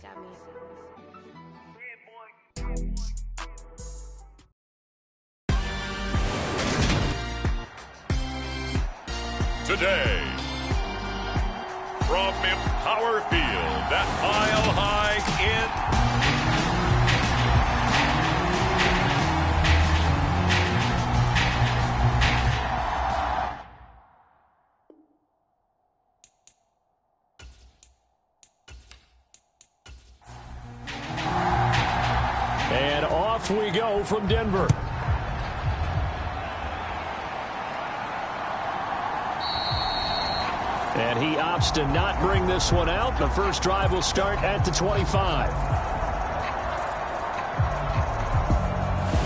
Got me. Today, from Empower Field at Mile High in and off we go from Denver. And he opts to not bring this one out. The first drive will start at the 25.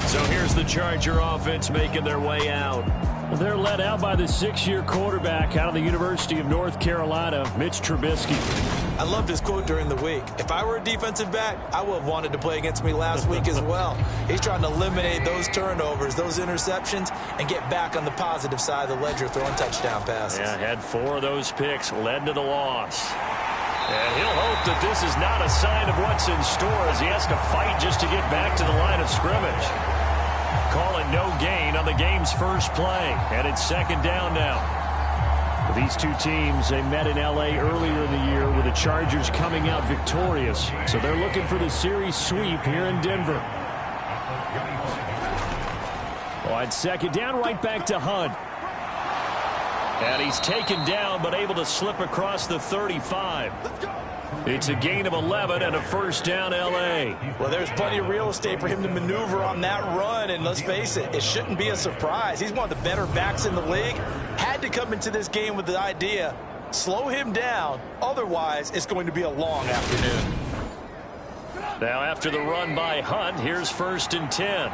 So here's the Charger offense making their way out. They're led out by the 6-year quarterback out of the University of North Carolina, Mitch Trubisky. I loved his quote during the week. If I were a defensive back, I would have wanted to play against me last week as well. He's trying to eliminate those turnovers, those interceptions, and get back on the positive side of the ledger throwing touchdown passes. Yeah, had 4 of those picks, led to the loss. And he'll hope that this is not a sign of what's in store as he has to fight just to get back to the line of scrimmage. Call it no gain on the game's first play. And it's second down now. These two teams, they met in L.A. earlier in the year with the Chargers coming out victorious. So they're looking for the series sweep here in Denver. On second down, right back to Hunt. And he's taken down but able to slip across the 35. It's a gain of 11 and a first down L.A. Well, there's plenty of real estate for him to maneuver on that run, and let's face it, it shouldn't be a surprise. He's one of the better backs in the league. Had to come into this game with the idea, slow him down, otherwise it's going to be a long afternoon. Now after the run by Hunt, here's 1st and 10.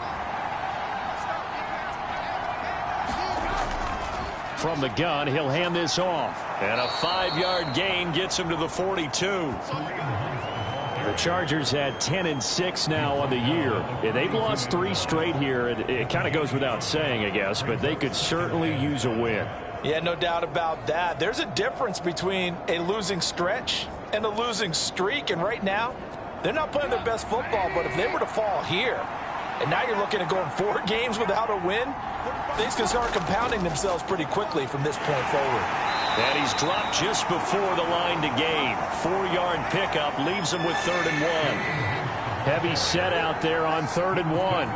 From the gun, he'll hand this off. And a 5-yard gain gets him to the 42. The Chargers had 10-6 now on the year. They've lost 3 straight here. It kind of goes without saying, I guess, but they could certainly use a win. Yeah, no doubt about that. There's a difference between a losing stretch and a losing streak, and right now, they're not playing their best football, but if they were to fall here, and now you're looking at going 4 games without a win, things can start compounding themselves pretty quickly from this point forward. And he's dropped just before the line to gain. 4-yard pickup leaves him with 3rd and 1. Heavy set out there on 3rd and 1.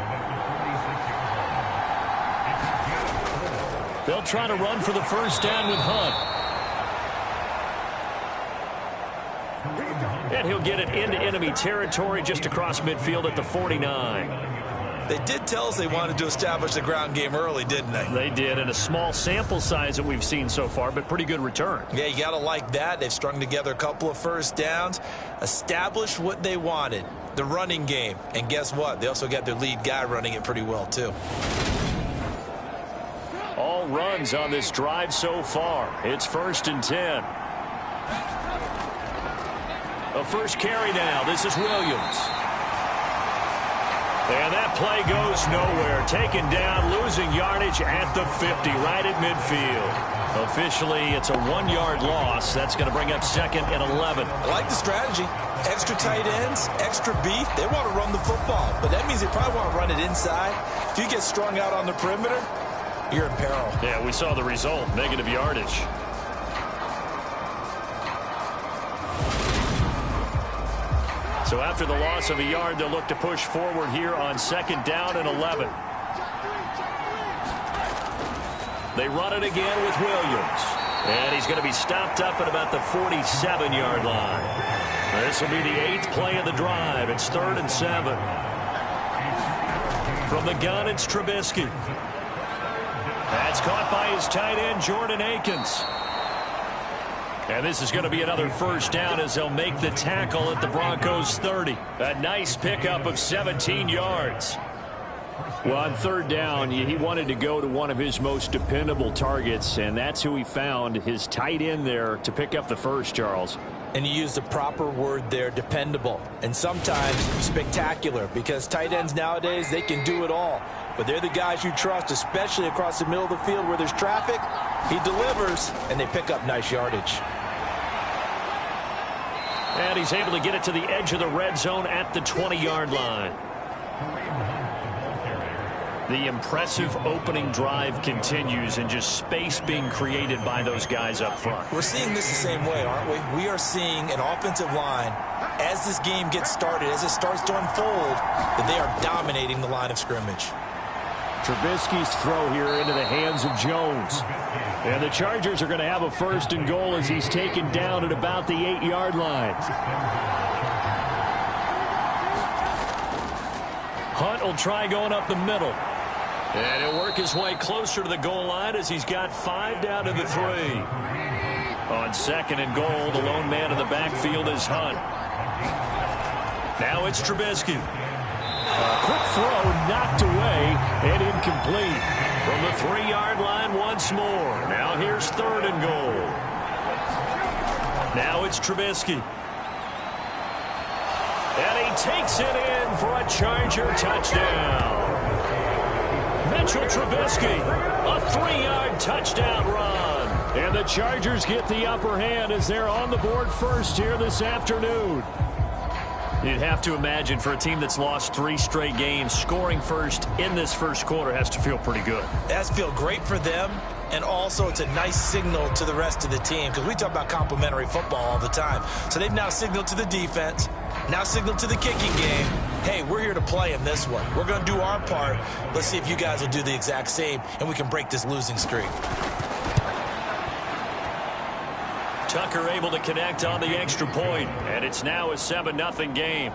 They'll try to run for the first down with Hunt. And he'll get it into enemy territory just across midfield at the 49. They did tell us they wanted to establish the ground game early, didn't they? They did, and a small sample size that we've seen so far, but pretty good return. Yeah, you got to like that. They've strung together a couple of first downs, established what they wanted, the running game. And guess what? They also got their lead guy running it pretty well, too. All runs on this drive so far. It's 1st and 10. A first carry now. This is Williams. And that play goes nowhere. Taken down, losing yardage at the 50, right at midfield. Officially, it's a 1-yard loss. That's going to bring up 2nd and 11. I like the strategy. Extra tight ends, extra beef. They want to run the football, but that means they probably want to run it inside. If you get strung out on the perimeter, you're in peril. Yeah, we saw the result, negative yardage. So after the loss of a yard, they'll look to push forward here on 2nd down and 11. They run it again with Williams. And he's going to be stopped up at about the 47-yard line. This will be the 8th play of the drive. It's 3rd and 7. From the gun, it's Trubisky. That's caught by his tight end, Jordan Akins. And this is going to be another first down as they'll make the tackle at the Broncos 30. A nice pickup of 17 yards. Well, on 3rd down, he wanted to go to one of his most dependable targets, and that's who he found, his tight end there, to pick up the first, Charles. And you use the proper word there, dependable. And sometimes spectacular, because tight ends nowadays, they can do it all. But they're the guys you trust, especially across the middle of the field where there's traffic. He delivers, and they pick up nice yardage. And he's able to get it to the edge of the red zone at the 20-yard line. The impressive opening drive continues, and just space being created by those guys up front. We're seeing this the same way, aren't we? We are seeing an offensive line, as this game gets started, as it starts to unfold, that they are dominating the line of scrimmage. Trubisky's throw here into the hands of Jones. And the Chargers are going to have a 1st and goal as he's taken down at about the 8-yard line. Hunt will try going up the middle. And he'll work his way closer to the goal line as he's got 5 down to the 3. On 2nd and goal, the lone man in the backfield is Hunt. Now it's Trubisky. A quick throw knocked away and incomplete. From the 3-yard line once more. Now here's 3rd and goal. Now it's Trubisky. And he takes it in for a Charger touchdown. Mitchell Trubisky, a 3-yard touchdown run. And the Chargers get the upper hand as they're on the board first here this afternoon. You'd have to imagine for a team that's lost 3 straight games, scoring first in this first quarter has to feel pretty good. It has to feel great for them, and also it's a nice signal to the rest of the team, because we talk about complimentary football all the time. So they've now signaled to the defense, now signaled to the kicking game, hey, we're here to play in this one. We're going to do our part. Let's see if you guys will do the exact same, and we can break this losing streak. Tucker able to connect on the extra point, and it's now a 7-0 game.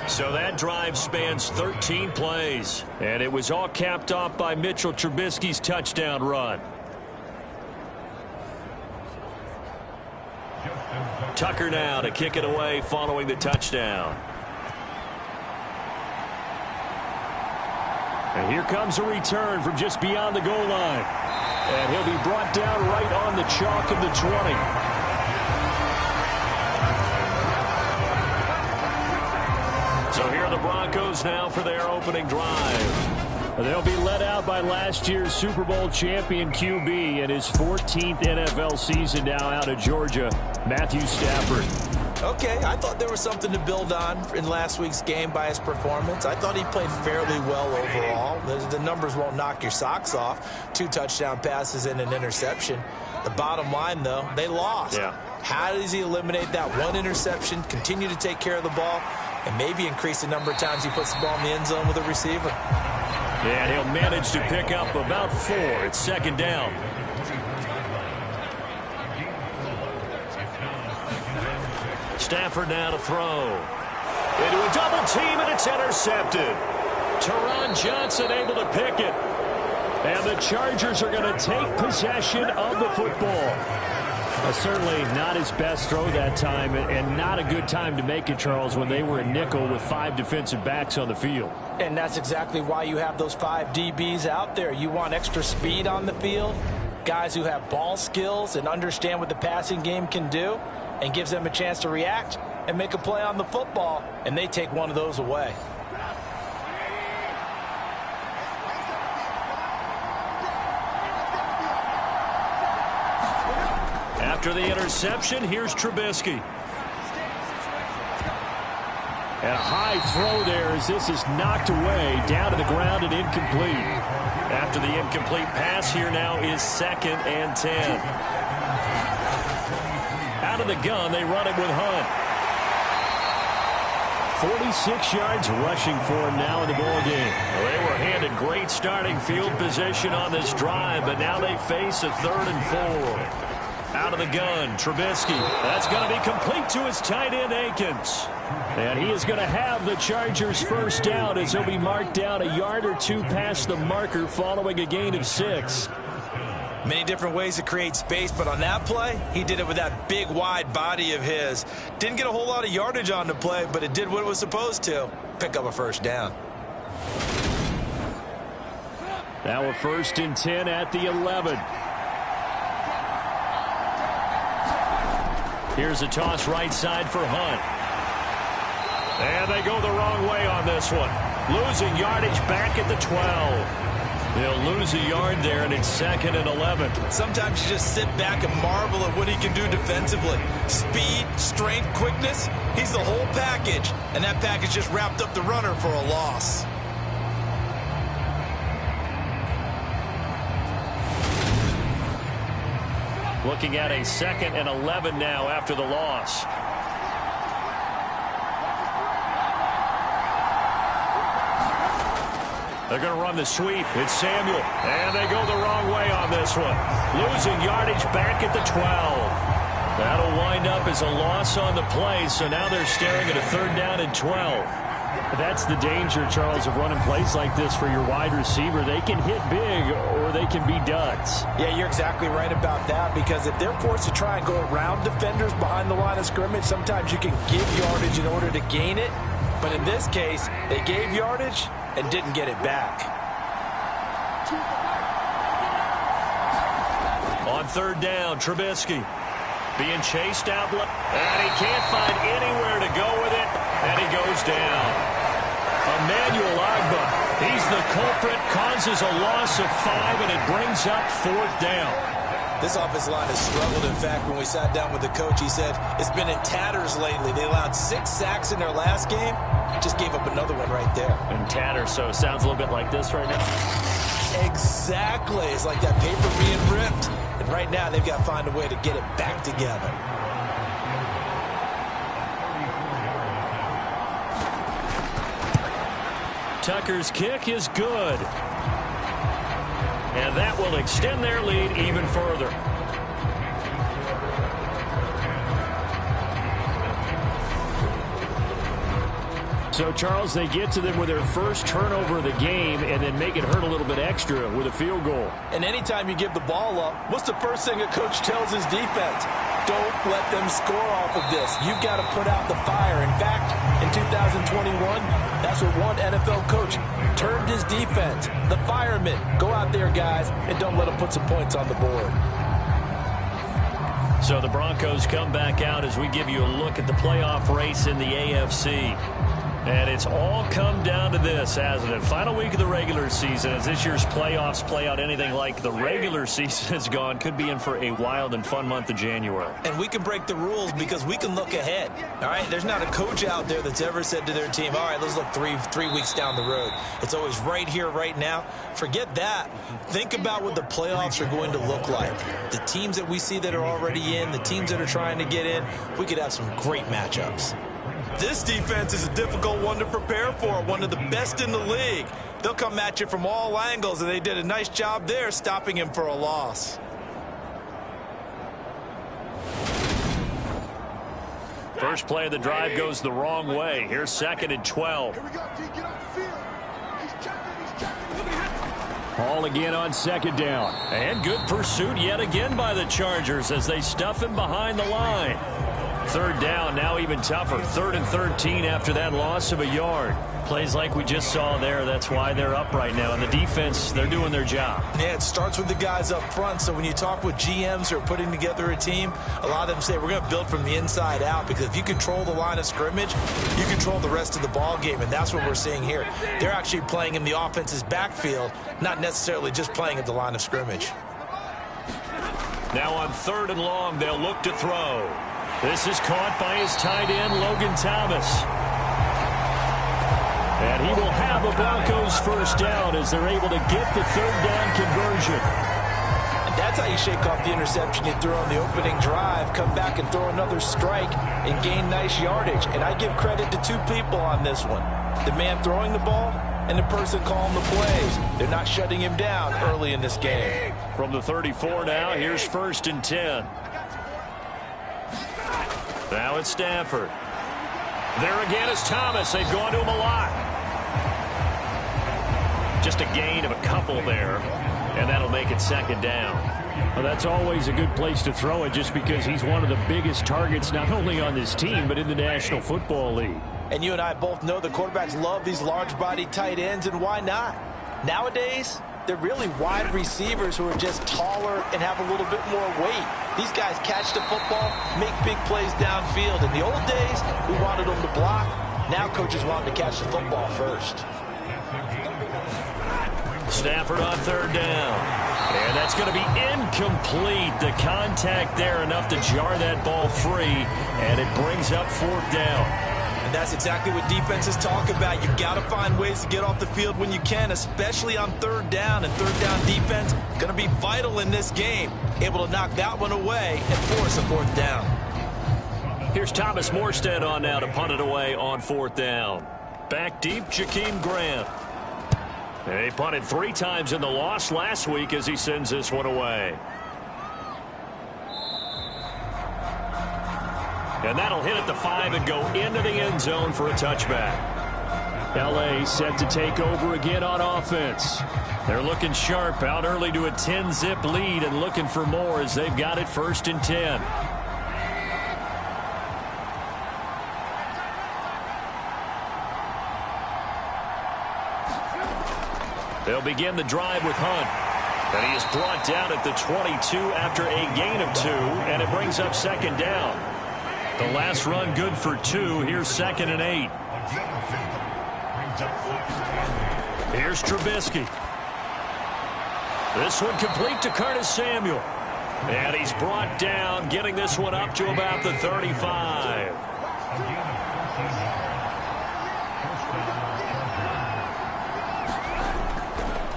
So that drive spans 13 plays, and it was all capped off by Mitchell Trubisky's touchdown run. Tucker now to kick it away following the touchdown. And here comes a return from just beyond the goal line. And he'll be brought down right on the chalk of the 20. So here are the Broncos now for their opening drive. They'll be led out by last year's Super Bowl champion QB in his 14th NFL season now out of Georgia, Matthew Stafford. Okay, I thought there was something to build on in last week's game by his performance. I thought he played fairly well overall. The numbers won't knock your socks off. 2 touchdown passes and an interception. The bottom line, though, they lost. Yeah. How does he eliminate that 1 interception, continue to take care of the ball, and maybe increase the number of times he puts the ball in the end zone with a receiver? And he'll manage to pick up about 4. It's 2nd down. Stafford now to throw. Into a double team, and it's intercepted. Teron Johnson able to pick it. And the Chargers are going to take possession of the football. Certainly not his best throw that time, and not a good time to make it, Charles, when they were in nickel with 5 defensive backs on the field. And that's exactly why you have those 5 DBs out there. You want extra speed on the field, guys who have ball skills and understand what the passing game can do, and gives them a chance to react and make a play on the football, and they take one of those away. After the interception, here's Trubisky. And a high throw there as this is knocked away, down to the ground and incomplete. After the incomplete pass, here now is 2nd and 10. Out of the gun, they run it with Hunt. 46 yards rushing for him now in the ball game. Well, they were handed great starting field position on this drive, but now they face a 3rd and 4. Out of the gun, Trubisky. That's going to be complete to his tight end, Akins. And he is going to have the Chargers' first down as he'll be marked down a yard or 2 past the marker following a gain of 6. Many different ways to create space, but on that play, he did it with that big, wide body of his. Didn't get a whole lot of yardage on the play, but it did what it was supposed to. Pick up a first down. Now a 1st and 10 at the 11. Here's a toss right side for Hunt. And they go the wrong way on this one. Losing yardage back at the 12. They'll lose a yard there, and it's 2nd and 11. Sometimes you just sit back and marvel at what he can do defensively. Speed, strength, quickness, he's the whole package. And that package just wrapped up the runner for a loss. Looking at a 2nd and 11 now after the loss. They're going to run the sweep. It's Samuel. And they go the wrong way on this one. Losing yardage back at the 12. That'll wind up as a loss on the play, so now they're staring at a 3rd down and 12. That's the danger, Charles, of running plays like this for your wide receiver. They can hit big or they can be duds. Yeah, you're exactly right about that, because if they're forced to try and go around defenders behind the line of scrimmage, sometimes you can give yardage in order to gain it. But in this case, they gave yardage and didn't get it back. On 3rd down, Trubisky being chased out, and he can't find anywhere to go with it, and he goes down. Emmanuel Agba, he's the culprit, causes a loss of 5, and it brings up 4th down. This offensive line has struggled. In fact, when we sat down with the coach, he said it's been in tatters lately. They allowed 6 sacks in their last game. Just gave up another one right there. And tatters, so it sounds a little bit like this right now. Exactly. It's like that paper being ripped. And right now, they've got to find a way to get it back together. Tucker's kick is good. And that will extend their lead even further. So, Charles, they get to them with their first turnover of the game and then make it hurt a little bit extra with a field goal. And anytime you give the ball up, what's the first thing a coach tells his defense? Don't let them score off of this. You've got to put out the fire. In fact, in 2021, that's what one NFL coach termed his defense. The firemen. Go out there, guys, and don't let them put some points on the board. So the Broncos come back out as we give you a look at the playoff race in the AFC. And it's all come down to this, hasn't it? Final week of the regular season. As this year's playoffs play out anything like the regular season has gone, could be in for a wild and fun month of January. And we can break the rules because we can look ahead. All right, there's not a coach out there that's ever said to their team, all right, let's look three weeks down the road. It's always right here, right now. Forget that. Think about what the playoffs are going to look like. The teams that we see that are already in, the teams that are trying to get in, we could have some great matchups. This defense is a difficult one to prepare for, one of the best in the league. They'll come at you from all angles, and they did a nice job there stopping him for a loss. First play of the drive goes the wrong way. Here's 2nd and 12. Ball again on 2nd down. And good pursuit yet again by the Chargers as they stuff him behind the line. 3rd down, now even tougher. 3rd and 13 after that loss of a yard. Plays like we just saw there. That's why they're up right now. And the defense, they're doing their job. Yeah, it starts with the guys up front. So when you talk with GMs who are putting together a team, a lot of them say we're going to build from the inside out, because if you control the line of scrimmage, you control the rest of the ball game. And that's what we're seeing here. They're actually playing in the offense's backfield, not necessarily just playing at the line of scrimmage. Now on 3rd and long, they'll look to throw. This is caught by his tight end, Logan Thomas. And he will have a Broncos first down as they're able to get the 3rd down conversion. And that's how you shake off the interception you threw on the opening drive, come back and throw another strike and gain nice yardage. And I give credit to 2 people on this one. The man throwing the ball and the person calling the plays. They're not shutting him down early in this game. From the 34 now, here's 1st and 10. Now it's Stafford. There again is Thomas. They've gone to him a lot. Just a gain of a couple there, and that'll make it 2nd down. Well, that's always a good place to throw it, just because he's one of the biggest targets not only on this team but in the National Football League. And you and I both know the quarterbacks love these large-bodied tight ends, and why not? Nowadays, they're really wide receivers who are just taller and have a little bit more weight. These guys catch the football, make big plays downfield. In the old days, we wanted them to block. Now coaches want them to catch the football first. Stafford on third down. And that's going to be incomplete. The contact there enough to jar that ball free, and it brings up fourth down. And that's exactly what defenses talk about. You've got to find ways to get off the field when you can, especially on third down. And third down defense going to be vital in this game. Able to knock that one away and force a fourth down. Here's Thomas Morstead on now to punt it away on fourth down. Back deep, Jakeem Grant. He punted 3 times in the loss last week as he sends this one away. And that'll hit at the 5 and go into the end zone for a touchback. L.A. set to take over again on offense. They're looking sharp, out early to a 10-zip lead and looking for more as they've got it 1st and 10. They'll begin the drive with Hunt. And he is brought down at the 22 after a gain of 2, and it brings up 2nd down. The last run good for 2. Here's 2nd and 8. Here's Trubisky. This one complete to Curtis Samuel. And he's brought down, getting this one up to about the 35.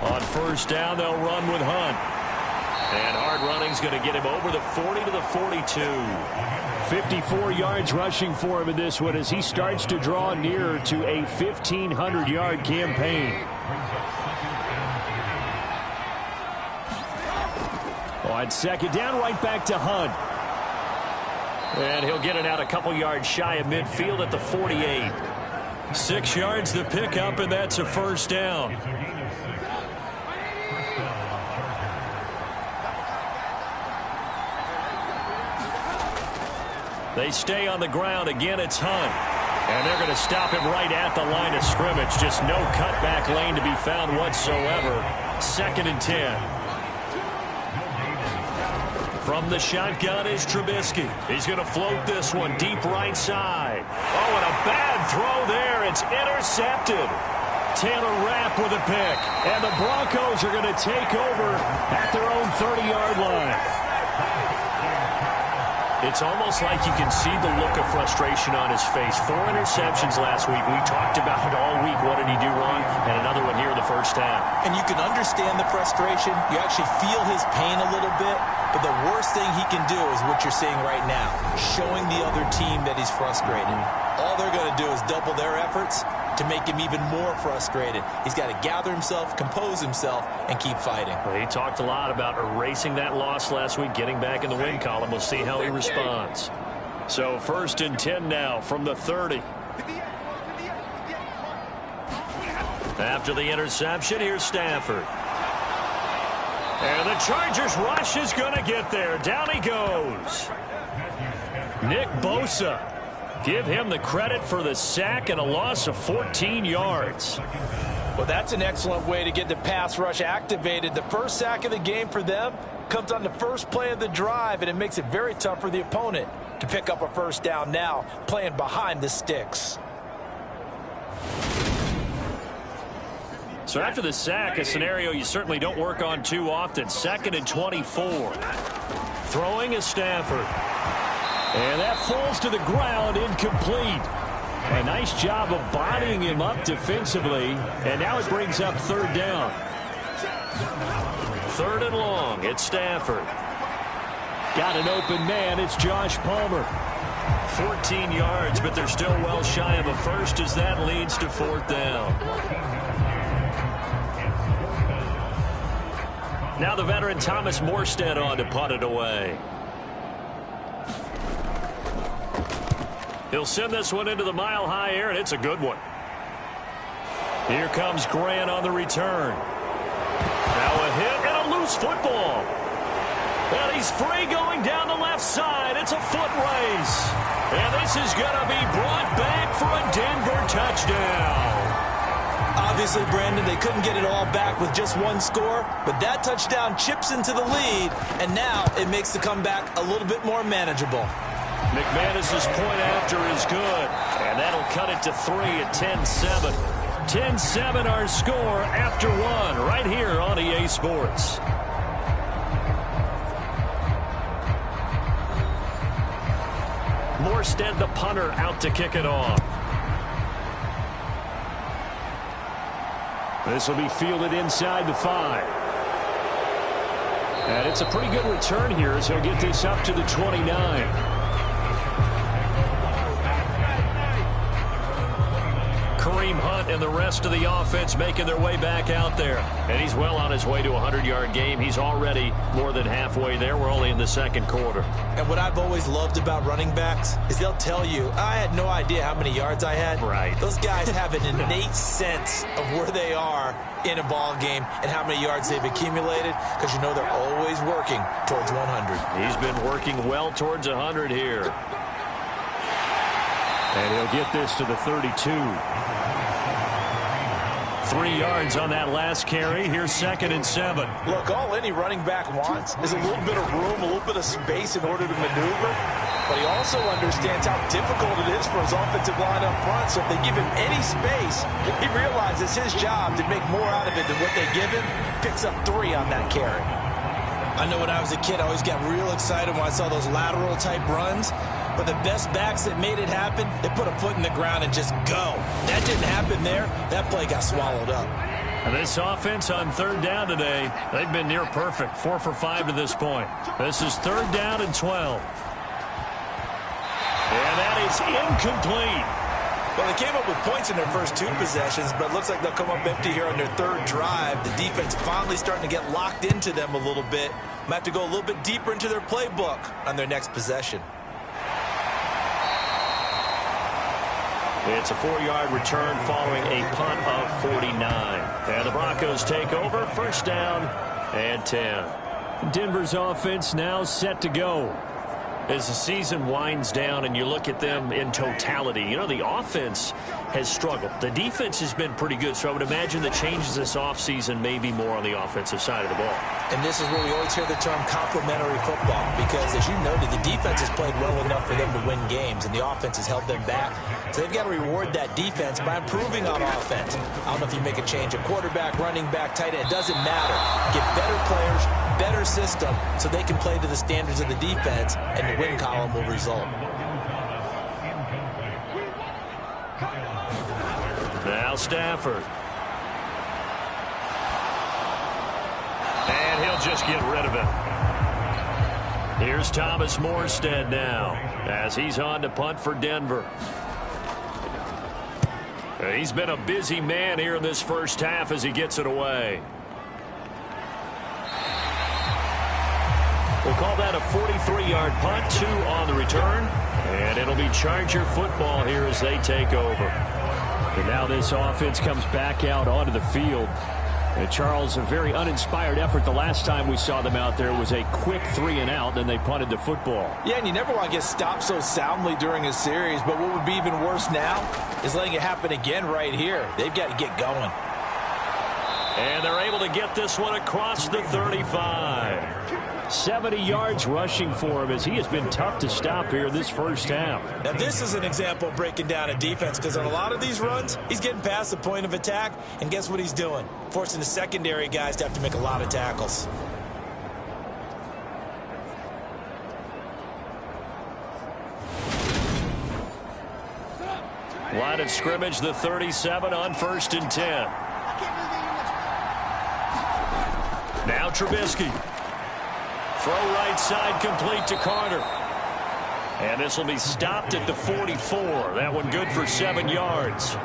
On 1st down, they'll run with Hunt. And hard running's going to get him over the 40 to the 42. 54 yards rushing for him in this one as he starts to draw nearer to a 1,500-yard campaign. On 2nd down, right back to Hunt. And he'll get it out a couple yards shy of midfield at the 48. 6 yards the pickup, and that's a 1st down. They stay on the ground. Again, it's Hunt. And they're going to stop him right at the line of scrimmage. Just no cutback lane to be found whatsoever. 2nd and 10. From the shotgun is Trubisky. He's going to float this one deep right side. Oh, and a bad throw there. It's intercepted. Taylor Rapp with a pick. And the Broncos are going to take over at their own 30-yard line. It's almost like you can see the look of frustration on his face. 4 interceptions last week. We talked about it all week. What did he do wrong? And another one here in the 1st half. And you can understand the frustration. You actually feel his pain a little bit. But the worst thing he can do is what you're seeing right now, showing the other team that he's frustrated. All they're going to do is double their efforts to make him even more frustrated. He's got to gather himself, compose himself, and keep fighting. Well, he talked a lot about erasing that loss last week, getting back in the win column. We'll see how he responds. So 1st and 10 now from the 30. After the interception, here's Stafford. And the Chargers rush is going to get there. Down he goes. Nick Bosa. Give him the credit for the sack and a loss of 14 yards. Well, that's an excellent way to get the pass rush activated. The first sack of the game for them comes on the first play of the drive, and it makes it very tough for the opponent to pick up a 1st down now, playing behind the sticks. So after the sack, a scenario you certainly don't work on too often. 2nd and 24. Throwing is Stafford. And that falls to the ground, incomplete. A nice job of bodying him up defensively. And now it brings up 3rd down. 3rd and long, it's Stafford. Got an open man, it's Josh Palmer. 14 yards, but they're still well shy of a 1st as that leads to 4th down. Now the veteran Thomas Morstead on to punt it away. He'll send this one into the mile-high air, and it's a good one. Here comes Grant on the return. Now a hit and a loose football. And he's free going down the left side. It's a foot race. And this is going to be brought back for a Denver touchdown. Obviously, Brandon, they couldn't get it all back with just one score, but that touchdown chips into the lead, and now it makes the comeback a little bit more manageable. McManus's point after is good, and that'll cut it to 3 at 10-7. 10-7 our score after one right here on EA Sports. Morstead, the punter, out to kick it off. This will be fielded inside the 5. And it's a pretty good return here as he'll get this up to the 29. Kareem Hunt and the rest of the offense making their way back out there. And he's well on his way to a 100-yard game. He's already more than halfway there. We're only in the second quarter. And what I've always loved about running backs is they'll tell you, I had no idea how many yards I had. Right. Those guys have an innate sense of where they are in a ball game and how many yards they've accumulated, because you know they're always working towards 100. He's been working well towards 100 here. And he'll get this to the 32. 3 yards on that last carry. Here's 2nd and 7. Look, all any running back wants is a little bit of room, a little bit of space in order to maneuver. But he also understands how difficult it is for his offensive line up front. So if they give him any space, he realizes his job to make more out of it than what they give him. Picks up 3 on that carry. I know when I was a kid, I always got real excited when I saw those lateral type runs. But the best backs that made it happen, they put a foot in the ground and just go. That didn't happen there. That play got swallowed up. And this offense on 3rd down today, they've been near perfect. 4 for 5 to this point. This is 3rd down and 12. And that is incomplete. Well, they came up with points in their first 2 possessions, but it looks like they'll come up empty here on their 3rd drive. The defense finally starting to get locked into them a little bit. Might have to go a little bit deeper into their playbook on their next possession. It's a 4-yard return following a punt of 49. And the Broncos take over, 1st down and 10. Denver's offense now set to go. As the season winds down and you look at them in totality, you know, the offense has struggled. The defense has been pretty good, so I would imagine the changes this offseason may be more on the offensive side of the ball. And this is where we always hear the term complementary football, because as you noted, the defense has played well enough for them to win games, and the offense has held them back. So they've got to reward that defense by improving on offense. I don't know if you make a change at quarterback, running back, tight end. It doesn't matter. Get better players, better system, so they can play to the standards of the defense, and the win column will result. Now Stafford. And he'll just get rid of it. Here's Thomas Morstead now as he's on to punt for Denver. He's been a busy man here in this first half as he gets it away. We'll call that a 43-yard punt, 2 on the return. And it'll be Charger football here as they take over. And now this offense comes back out onto the field. And Charles, a very uninspired effort the last time we saw them out there was a quick 3-and-out, then they punted the football. Yeah, and you never want to get stopped so soundly during a series, but what would be even worse now is letting it happen again right here. They've got to get going. And they're able to get this one across the 35. 70 yards rushing for him as he has been tough to stop here this first half. Now this is an example of breaking down a defense, because on a lot of these runs, he's getting past the point of attack, and guess what he's doing? Forcing the secondary guys to have to make a lot of tackles. Line of scrimmage, the 37 on 1st and 10. Now Trubisky. Throw right side complete to Carter. And this will be stopped at the 44. That one good for 7 yards.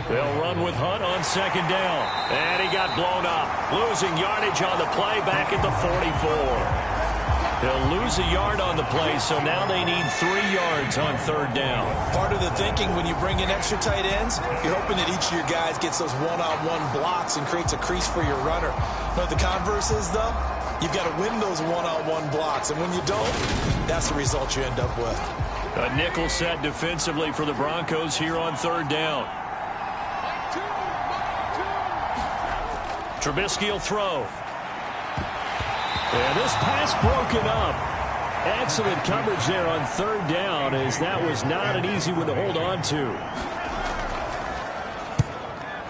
They'll run with Hunt on 2nd down. And he got blown up. Losing yardage on the play back at the 44. They'll lose a yard on the play, so now they need 3 yards on 3rd down. Part of the thinking when you bring in extra tight ends, you're hoping that each of your guys gets those one-on-one blocks and creates a crease for your runner. But the converse is, though, you've got to win those one-on-one blocks, and when you don't, that's the result you end up with. A nickel set defensively for the Broncos here on third down. Trubisky will throw. And this pass broken up. Excellent coverage there on third down, as that was not an easy one to hold on to.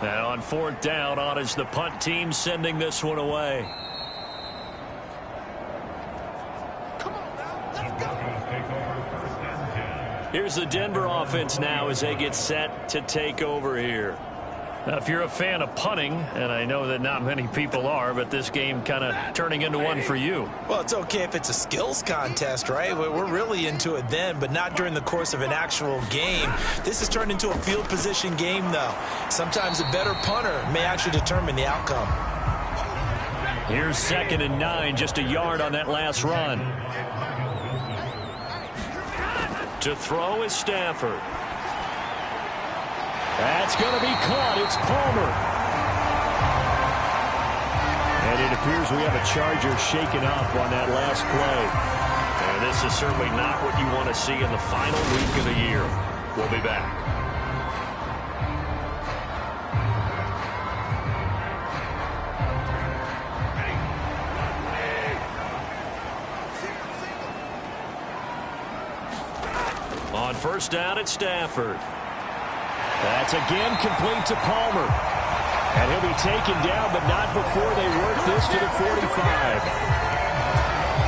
And on fourth down, on is the punt team sending this one away. Here's the Denver offense now as they get set to take over here. Now, if you're a fan of punting, and I know that not many people are, but this game kind of turning into one for you. Well, it's okay if it's a skills contest, right? We're really into it then, but not during the course of an actual game. This has turned into a field position game, though. Sometimes a better punter may actually determine the outcome. Here's 2nd and 9, just a yard on that last run. To throw is Stafford. That's going to be caught. It's Palmer. And it appears we have a Charger shaken up on that last play. And this is certainly not what you want to see in the final week of the year. We'll be back. On first down, it's Stafford. That's again complete to Palmer. And he'll be taken down, but not before they work this to the 45.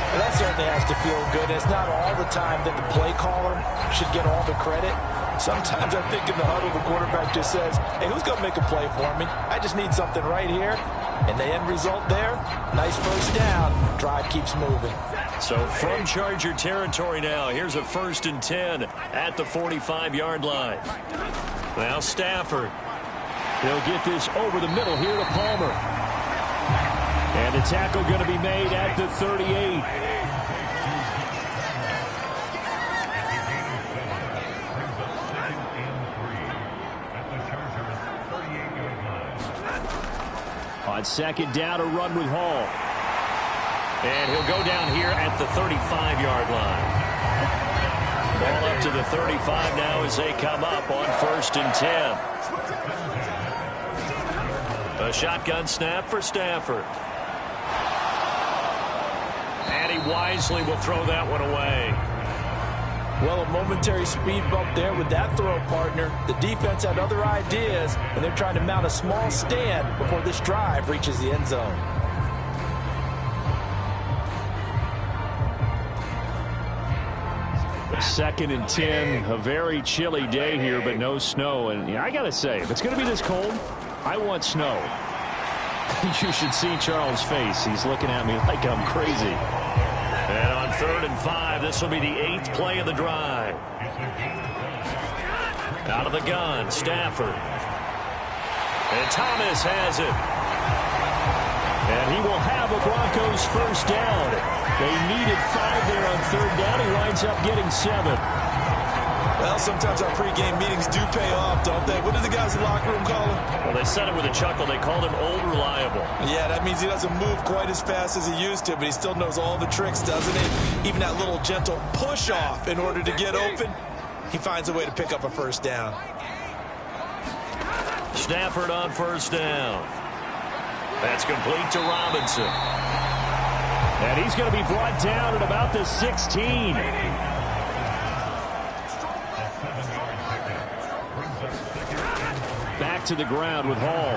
Well, that certainly has to feel good. It's not all the time that the play caller should get all the credit. Sometimes I think in the huddle, the quarterback just says, hey, who's going to make a play for me? I just need something right here. And the end result there, nice first down. Drive keeps moving. So from Charger territory now, here's a 1st and 10 at the 45-yard line. Now Stafford. He'll get this over the middle here to Palmer. And the tackle going to be made at the 38. On 2nd down, a run with Hall. And he'll go down here at the 35-yard line. Ball up to the 35 now as they come up on 1st and 10. A shotgun snap for Stafford. And he wisely will throw that one away. Well, a momentary speed bump there with that throw, partner. The defense had other ideas, and they're trying to mount a small stand before this drive reaches the end zone. Second and 10, a very chilly day here, but no snow. And I got to say, if it's going to be this cold, I want snow. You should see Charles' face. He's looking at me like I'm crazy. And on 3rd and 5, this will be the 8th play of the drive. Out of the gun, Stafford. And Thomas has it. And he will have a Broncos first down. They needed 5 there on 3rd down. He winds up getting 7. Well, sometimes our pregame meetings do pay off, don't they? What do the guys in the locker room call him? Well, they said it with a chuckle. They called him Old Reliable. Yeah, that means he doesn't move quite as fast as he used to, but he still knows all the tricks, doesn't he? Even that little gentle push-off in order to get open, he finds a way to pick up a first down. Stafford on first down. That's complete to Robinson. And he's going to be brought down at about the 16. Back to the ground with Hall.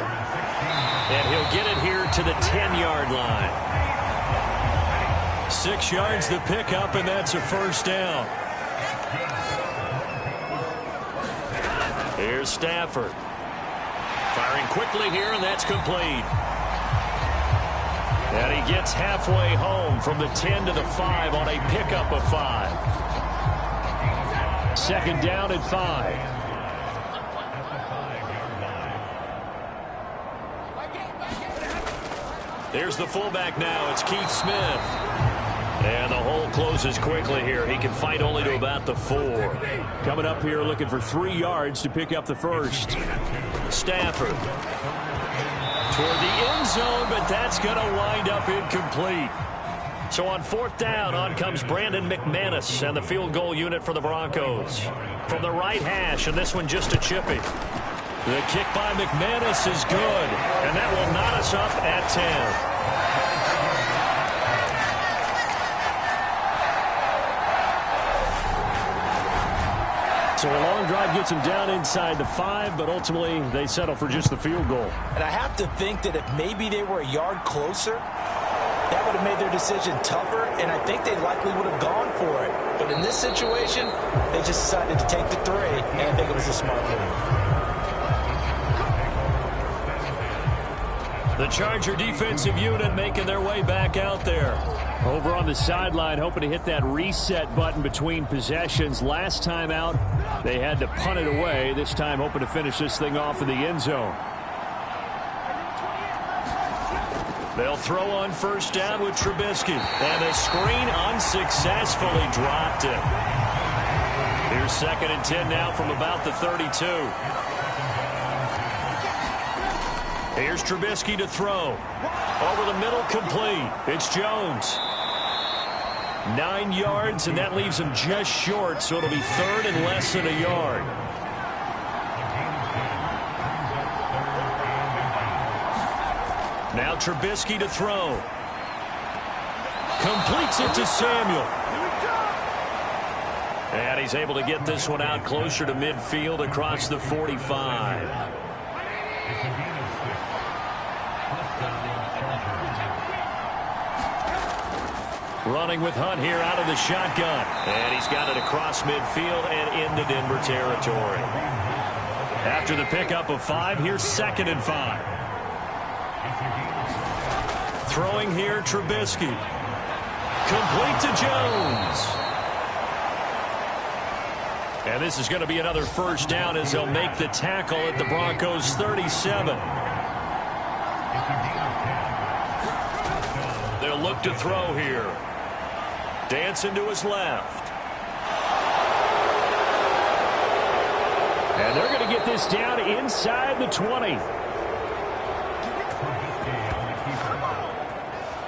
And he'll get it here to the 10-yard line. 6 yards the pickup, and that's a first down. Here's Stafford. Firing quickly here, and that's complete. And he gets halfway home from the 10 to the 5 on a pickup of 5. 2nd down at 5. There's the fullback now. It's Keith Smith. And the hole closes quickly here. He can fight only to about the 4. Coming up here looking for 3 yards to pick up the first. Stafford. Toward the end zone, but that's going to wind up incomplete. So on 4th down, on comes Brandon McManus and the field goal unit for the Broncos. From the right hash, and this one just a chippy. The kick by McManus is good, and that will knot us up at 10. So a long drive gets them down inside the 5, but ultimately they settle for just the field goal. And I have to think that if maybe they were a yard closer, that would have made their decision tougher, and I think they likely would have gone for it. But in this situation, they just decided to take the 3, and I think it was a smart move. The Charger defensive unit making their way back out there. Over on the sideline, hoping to hit that reset button between possessions. Last time out, they had to punt it away. This time, hoping to finish this thing off in the end zone. They'll throw on 1st down with Trubisky. And the screen unsuccessfully dropped it. Here's 2nd and 10 now from about the 32. Here's Trubisky to throw. Over the middle, complete. It's Jones. 9 yards, and that leaves him just short, so it'll be 3rd and less than a yard. Now Trubisky to throw. Completes it to Samuel. And he's able to get this one out closer to midfield across the 45. Running with Hunt here out of the shotgun. And he's got it across midfield and into Denver territory. After the pickup of 5, here's 2nd and 5. Throwing here, Trubisky. Complete to Jones. And this is going to be another 1st down as they'll make the tackle at the Broncos 37. They'll look to throw here. Dancing to his left. And they're going to get this down inside the 20.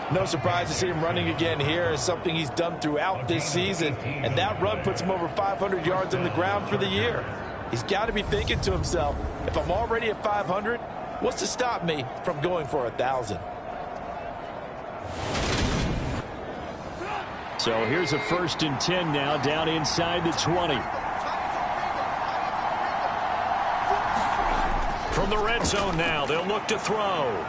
No surprise to see him running again here. It's something he's done throughout this season. And that run puts him over 500 yards on the ground for the year. He's got to be thinking to himself, if I'm already at 500, what's to stop me from going for 1,000? So here's a 1st and 10 now, down inside the 20. From the red zone now, they'll look to throw.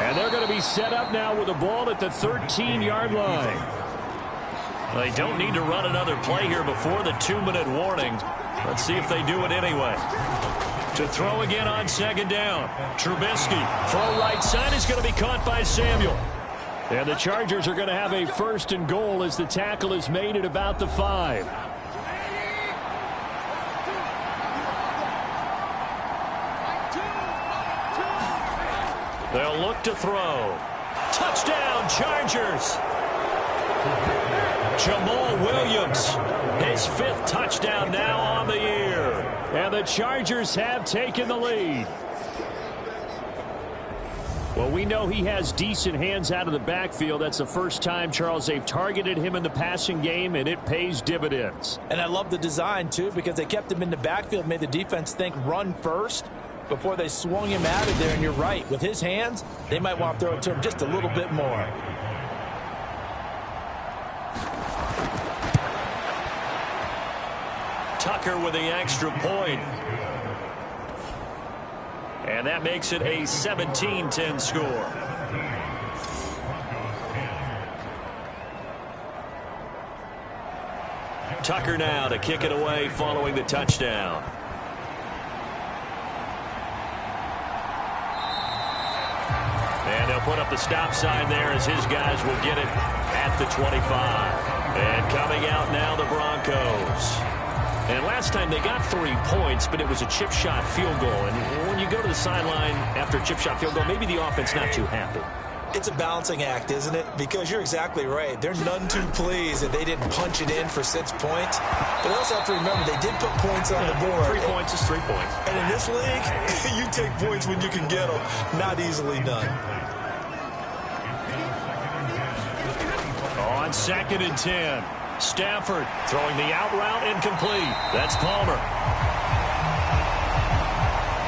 And they're going to be set up now with a ball at the 13-yard line. They don't need to run another play here before the 2-minute warning. Let's see if they do it anyway. To throw again on 2nd down. Trubisky. Throw right side is going to be caught by Samuel. And the Chargers are going to have a 1st and goal as the tackle is made at about the 5. They'll look to throw. Touchdown, Chargers. Jamal Williams, his 5th touchdown now on the year. And the Chargers have taken the lead. Well, we know he has decent hands out of the backfield. That's the first time, Charles, they've targeted him in the passing game, and it pays dividends. And I love the design, too, because they kept him in the backfield, made the defense think run first before they swung him out of there. And you're right, with his hands, they might want to throw it to him just a little bit more. Tucker with the extra point. And that makes it a 17-10 score. Tucker now to kick it away following the touchdown. And they'll put up the stop sign there as his guys will get it at the 25. And coming out now, the Broncos. And last time they got 3 points, but it was a chip shot field goal. And when you go to the sideline after a chip shot field goal, maybe the offense not too happy. It's a balancing act, isn't it? Because you're exactly right. They're none too pleased that they didn't punch it in for 6 points. But they also have to remember they did put points on the board. 3 points is 3 points. And in this league, you take points when you can get them. Not easily done. 2nd and 10. Stafford throwing the out route incomplete. That's Palmer.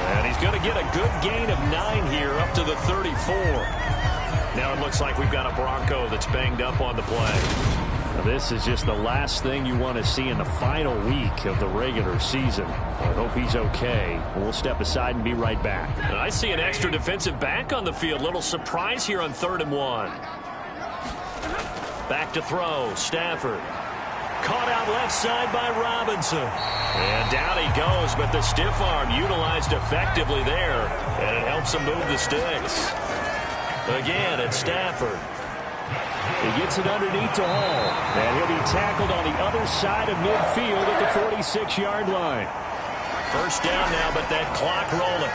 And he's going to get a good gain of 9 here up to the 34. Now it looks like we've got a Bronco that's banged up on the play. Now this is just the last thing you want to see in the final week of the regular season. I hope he's okay. We'll step aside and be right back. And I see an extra defensive back on the field. Little surprise here on 3rd and 1. Back to throw. Stafford. Caught out left side by Robinson. And down he goes, but the stiff arm utilized effectively there. And it helps him move the sticks. Again, it's Stafford. He gets it underneath to Hall. And he'll be tackled on the other side of midfield at the 46-yard line. First down now, but that clock rolling.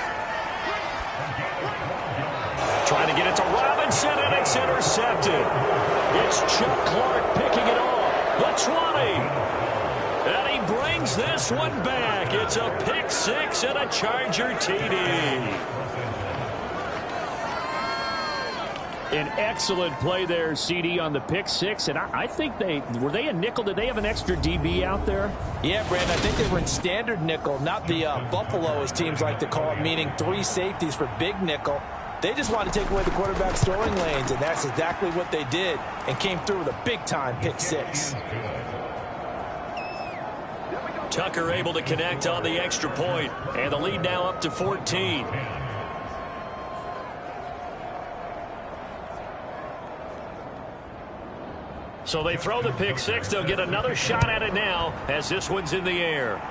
Trying to get it to Robinson, and it's intercepted. It's Chuck Clark picking it off. The 20. And he brings this one back. It's a pick 6 and a Charger TD. An excellent play there, CD, on the pick 6. And I think were they a nickel? Did they have an extra DB out there? Yeah, Brandon, I think they were in standard nickel, not the Buffalo, as teams like to call it, meaning 3 safeties for big nickel. They just wanted to take away the quarterback's throwing lanes, and that's exactly what they did, and came through with a big-time pick 6. Tucker able to connect on the extra point, and the lead now up to 14. So they throw the pick 6. They'll get another shot at it now as this one's in the air.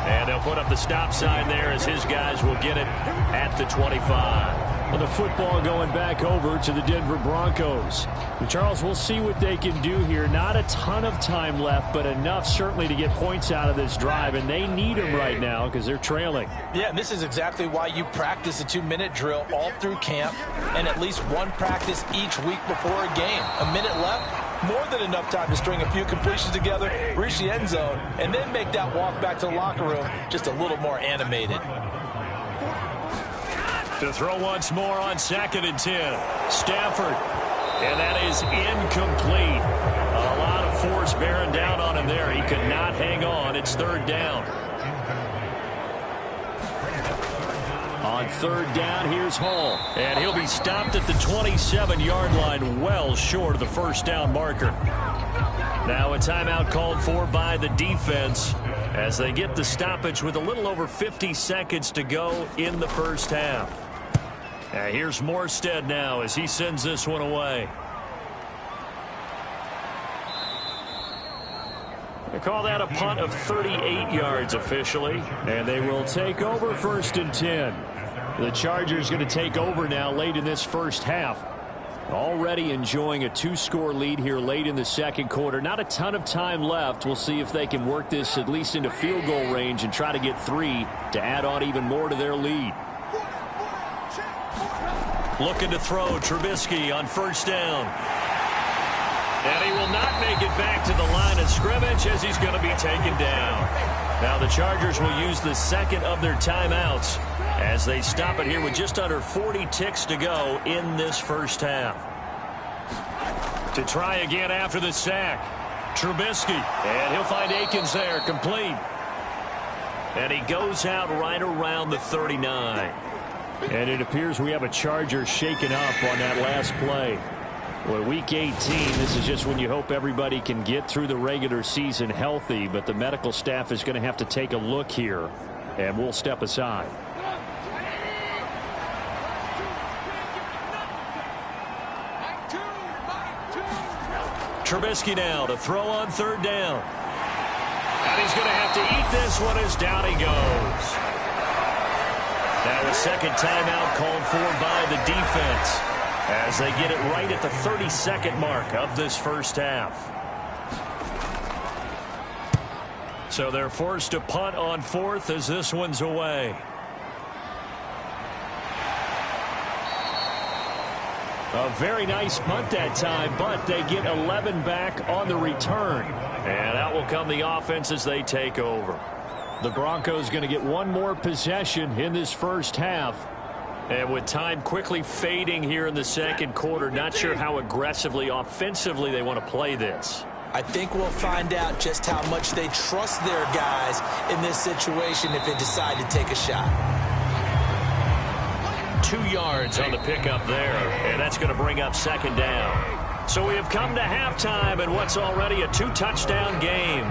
And they'll put up the stop sign there as his guys will get it at the 25. Well, the football going back over to the Denver Broncos. And Charles, we'll see what they can do here. Not a ton of time left, but enough certainly to get points out of this drive. And they need them right now because they're trailing. Yeah, and this is exactly why you practice a 2-minute drill all through camp and at least one practice each week before a game. A minute left, more than enough time to string a few completions together, reach the end zone, and then make that walk back to the locker room just a little more animated. To throw once more on 2nd and 10. Stafford. And that is incomplete. A lot of force bearing down on him there. He could not hang on. It's 3rd down. On 3rd down, here's Hall. And he'll be stopped at the 27-yard line, well short of the first down marker. Now a timeout called for by the defense as they get the stoppage with a little over 50 seconds to go in the first half. Here's Morstead now as he sends this one away. They call that a punt of 38 yards officially. And they will take over 1st and 10. The Chargers going to take over now late in this first half. Already enjoying a 2-score lead here late in the second quarter. Not a ton of time left. We'll see if they can work this at least into field goal range and try to get 3 to add on even more to their lead. Looking to throw Trubisky on 1st down. And he will not make it back to the line of scrimmage as he's going to be taken down. Now the Chargers will use the second of their timeouts as they stop it here with just under 40 ticks to go in this first half. To try again after the sack. Trubisky. And he'll find Akins there, complete. And he goes out right around the 39. And it appears we have a Charger shaken up on that last play. Well, week 18, this is just when you hope everybody can get through the regular season healthy, but the medical staff is going to have to take a look here, and we'll step aside. Trubisky now to throw on 3rd down. And he's going to have to eat this one as down he goes. Now a second timeout called for by the defense as they get it right at the 32nd mark of this first half. So they're forced to punt on 4th as this one's away. A very nice punt that time, but they get 11 back on the return. And out will come the offense as they take over. The Broncos going to get one more possession in this first half. And with time quickly fading here in the second quarter, not sure how aggressively, offensively they want to play this. I think we'll find out just how much they trust their guys in this situation if they decide to take a shot. 2 yards on the pickup there, and that's going to bring up second down. So we have come to halftime in what's already a 2-touchdown game.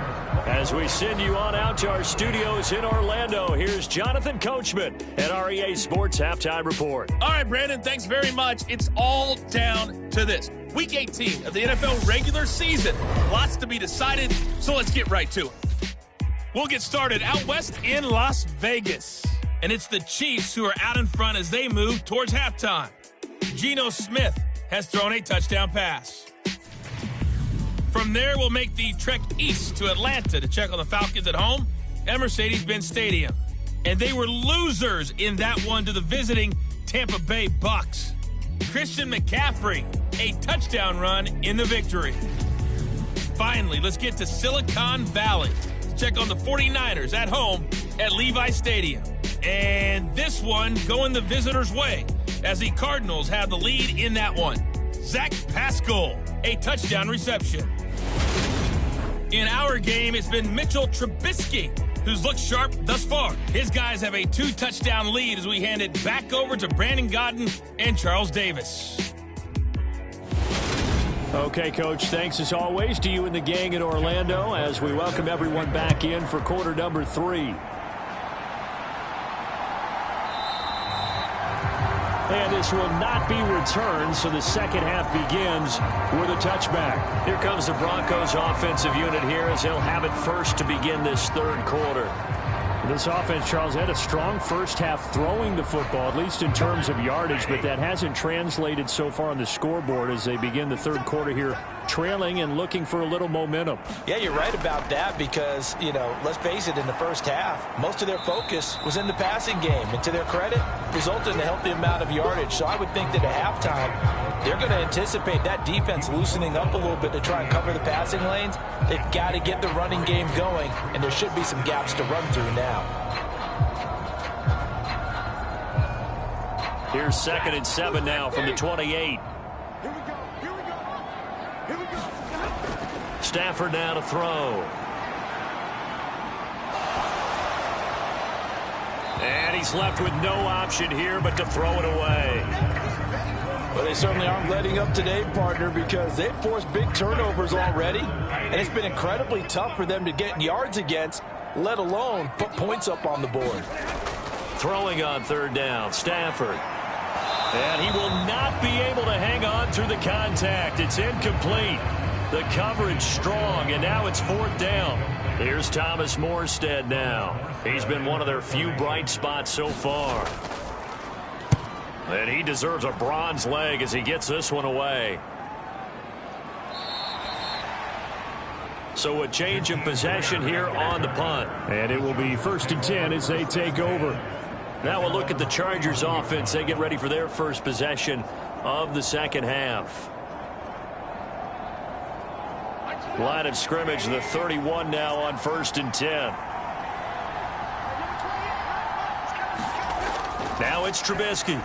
As we send you on out to our studios in Orlando, here's Jonathan Coachman at REA Sports Halftime Report. All right, Brandon, thanks very much. It's all down to this. Week 18 of the NFL regular season. Lots to be decided, so let's get right to it. We'll get started out west in Las Vegas. And it's the Chiefs who are out in front as they move towards halftime. Geno Smith has thrown a touchdown pass. From there, we'll make the trek east to Atlanta to check on the Falcons at home at Mercedes-Benz Stadium. And they were losers in that one to the visiting Tampa Bay Bucks. Christian McCaffrey, a touchdown run in the victory. Finally, let's get to Silicon Valley to check on the 49ers at home at Levi Stadium. And this one going the visitors' way as the Cardinals have the lead in that one. Zach Pascal, a touchdown reception. In our game, it's been Mitchell Trubisky who's looked sharp thus far. His guys have a 2-touchdown lead as we hand it back over to Brandon Godden and Charles Davis. Okay, Coach, thanks as always to you and the gang in Orlando as we welcome everyone back in for quarter number 3. And this will not be returned, so the second half begins with a touchback. Here comes the Broncos offensive unit here as they'll have it first to begin this third quarter. This offense, Charles, had a strong first half throwing the football, at least in terms of yardage, but that hasn't translated so far on the scoreboard as they begin the third quarter here, trailing and looking for a little momentum. Yeah, you're right about that because, let's face it, in the first half, most of their focus was in the passing game. And to their credit, resulted in a healthy amount of yardage. So I would think that at halftime, they're going to anticipate that defense loosening up a little bit to try and cover the passing lanes. They've got to get the running game going, and there should be some gaps to run through now. Here's 2nd and 7 now from the 28. Stafford now to throw. And he's left with no option here but to throw it away. Well, they certainly aren't letting up today, partner, because they've forced big turnovers already, and it's been incredibly tough for them to get yards against, let alone put points up on the board. Throwing on third down, Stafford. And he will not be able to hang on through the contact. It's incomplete. The coverage strong, and now it's 4th down. Here's Thomas Morstead now. He's been one of their few bright spots so far. And he deserves a bronze leg as he gets this one away. So a change of possession here on the punt. And it will be 1st and 10 as they take over. Now we'll look at the Chargers offense. They get ready for their first possession of the second half. Line of scrimmage, the 31 now on 1st and 10. Now it's Trubisky.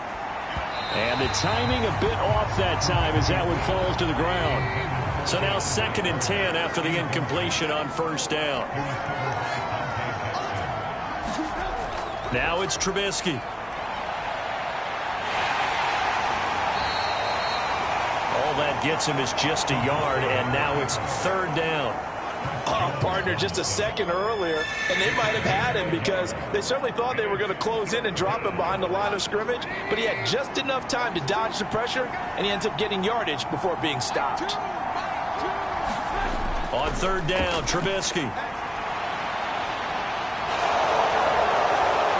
And the timing a bit off that time as that one falls to the ground. So now 2nd and 10 after the incompletion on 1st down. Now it's Trubisky. All that gets him is just a yard, and now it's 3rd down. Oh, partner, just a second earlier, and they might have had him because they certainly thought they were going to close in and drop him behind the line of scrimmage, but he had just enough time to dodge the pressure, and he ends up getting yardage before being stopped. On 3rd down, Trubisky.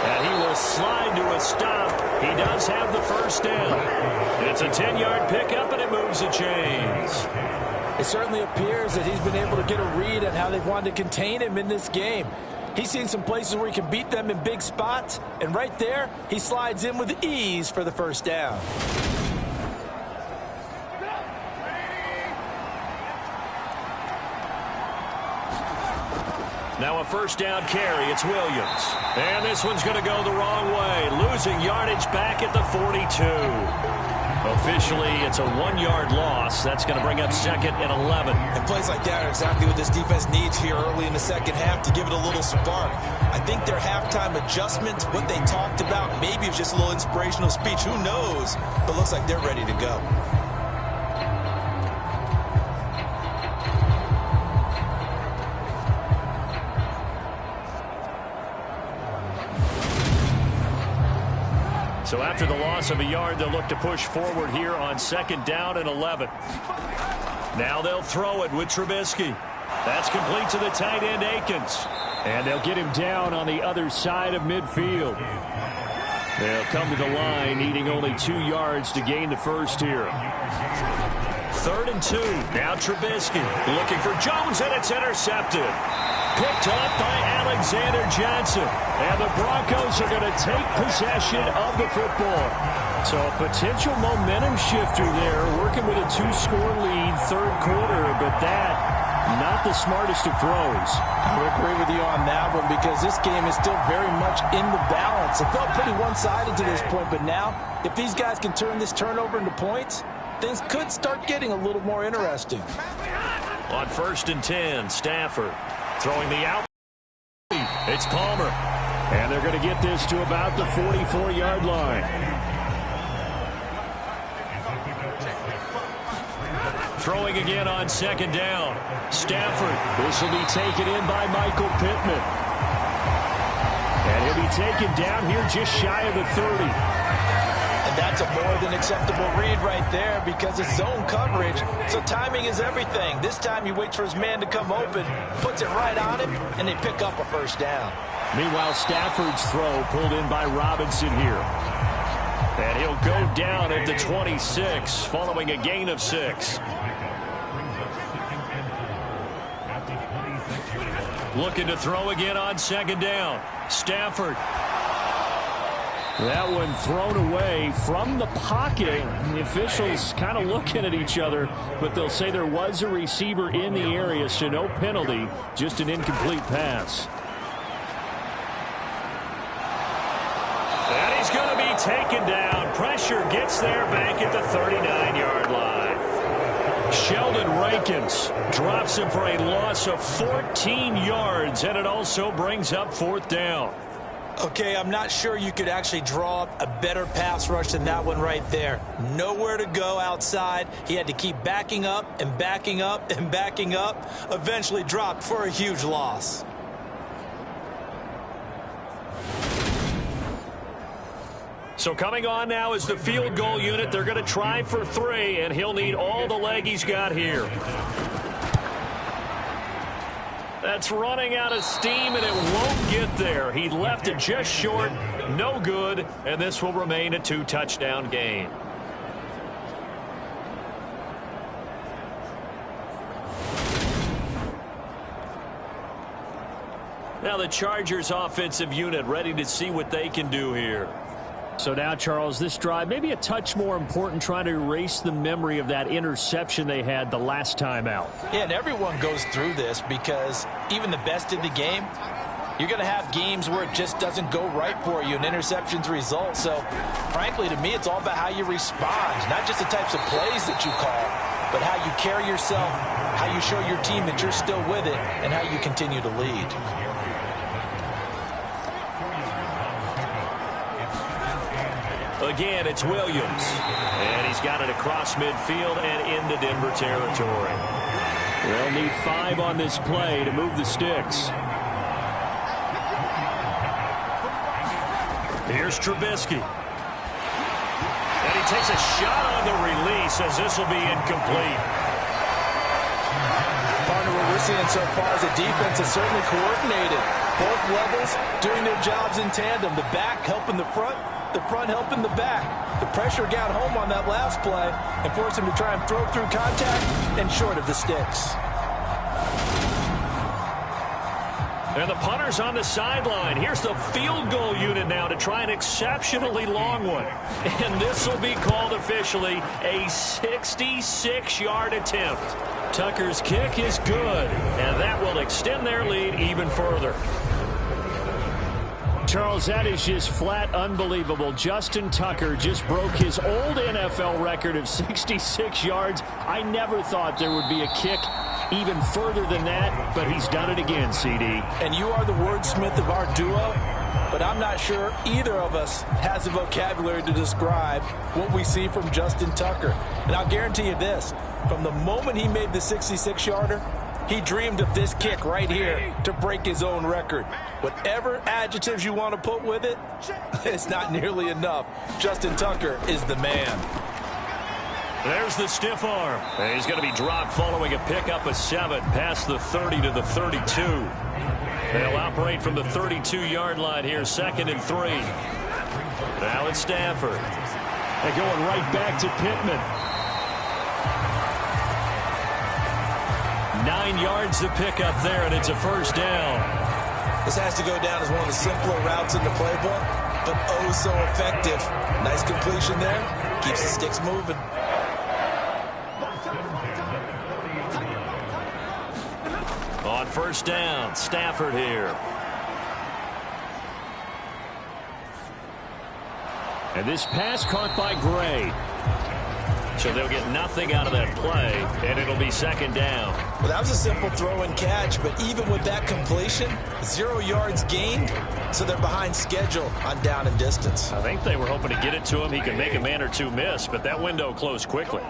And he will slide to a stop. He does have the 1st down. It's a 10-yard pickup, and it moves the chains. It certainly appears that he's been able to get a read on how they've wanted to contain him in this game. He's seen some places where he can beat them in big spots, and right there, he slides in with ease for the 1st down. Now a first down carry. It's Williams. And this one's going to go the wrong way. Losing yardage back at the 42. Officially, it's a 1-yard loss. That's going to bring up 2nd and 11. And plays like that are exactly what this defense needs here early in the second half to give it a little spark. I think their halftime adjustments, what they talked about, maybe it's just a little inspirational speech. Who knows? But looks like they're ready to go. So after the loss of a yard, they'll look to push forward here on 2nd down and 11. Now they'll throw it with Trubisky. That's complete to the tight end, Akins. And they'll get him down on the other side of midfield. They'll come to the line, needing only 2 yards to gain the first here. 3rd and 2. Now Trubisky looking for Jones, and it's intercepted. Picked up by Alexander Johnson. And the Broncos are going to take possession of the football. So a potential momentum shifter there, working with a 2-score lead, 3rd quarter, but that, not the smartest of throws. I would agree with you on that one because this game is still very much in the balance. It felt pretty one-sided to this point, but now, if these guys can turn this turnover into points, things could start getting a little more interesting. On 1st and 10, Stafford throwing the out. It's Palmer. And they're going to get this to about the 44-yard line. Throwing again on 2nd down. Stafford. This will be taken in by Michael Pittman. And he'll be taken down here just shy of the 30. And that's a more than acceptable read right there because it's zone coverage, so timing is everything. This time he waits for his man to come open, puts it right on him, and they pick up a first down. Meanwhile, Stafford's throw pulled in by Robinson here. And he'll go down at the 26 following a gain of 6. Looking to throw again on 2nd down. Stafford. That one thrown away from the pocket. The officials kind of looking at each other, but they'll say there was a receiver in the area, so no penalty, just an incomplete pass. And he's going to be taken down. Pressure gets there back at the 39-yard line. Sheldon Rankins drops him for a loss of 14 yards, and it also brings up 4th down. Okay, I'm not sure you could actually draw up a better pass rush than that one right there. Nowhere to go outside. He had to keep backing up and backing up and backing up. Eventually dropped for a huge loss. So coming on now is the field goal unit. They're going to try for 3, and he'll need all the leg he's got here. That's running out of steam, and it won't get there. He left it just short, no good, and this will remain a 2-touchdown game. Now the Chargers offensive unit ready to see what they can do here. So now, Charles, this drive maybe a touch more important, trying to erase the memory of that interception they had the last time out. Yeah, and everyone goes through this because even the best in the game, you're going to have games where it just doesn't go right for you and interceptions result. So, frankly, to me, it's all about how you respond, not just the types of plays that you call, but how you carry yourself, how you show your team that you're still with it, and how you continue to lead. Again, it's Williams. And he's got it across midfield and into Denver territory. They'll need 5 on this play to move the sticks. Here's Trubisky. And he takes a shot on the release as this will be incomplete. Partner, what we're seeing so far is a defense that's certainly coordinated. Both levels doing their jobs in tandem. The back helping the front helping the back. The pressure got home on that last play and forced him to try and throw through contact and short of the sticks. And the punter's on the sideline. Here's the field goal unit now to try an exceptionally long one. And this will be called officially a 66-yard attempt. Tucker's kick is good, and that will extend their lead even further. Charles, that is just flat unbelievable. Justin Tucker just broke his old NFL record of 66 yards. I never thought there would be a kick even further than that, but he's done it again, CD. And you are the wordsmith of our duo, but I'm not sure either of us has the vocabulary to describe what we see from Justin Tucker. And I'll guarantee you this, from the moment he made the 66-yarder, he dreamed of this kick right here to break his own record. Whatever adjectives you want to put with it, it's not nearly enough. Justin Tucker is the man. There's the stiff arm. And he's going to be dropped following a pickup of 7 past the 30 to the 32. They'll operate from the 32-yard line here, 2nd and 3. Now it's Stafford. They're going right back to Pittman. 9 yards to pick up there, and it's a first down. This has to go down as one of the simpler routes in the playbook, but oh so effective. Nice completion there. Keeps the sticks moving. On first down, Stafford here. And this pass caught by Gray. So they'll get nothing out of that play, and it'll be 2nd down. Well, that was a simple throw and catch, but even with that completion, 0 yards gained, so they're behind schedule on down and distance. I think they were hoping to get it to him. He could make a man or two miss, but that window closed quickly.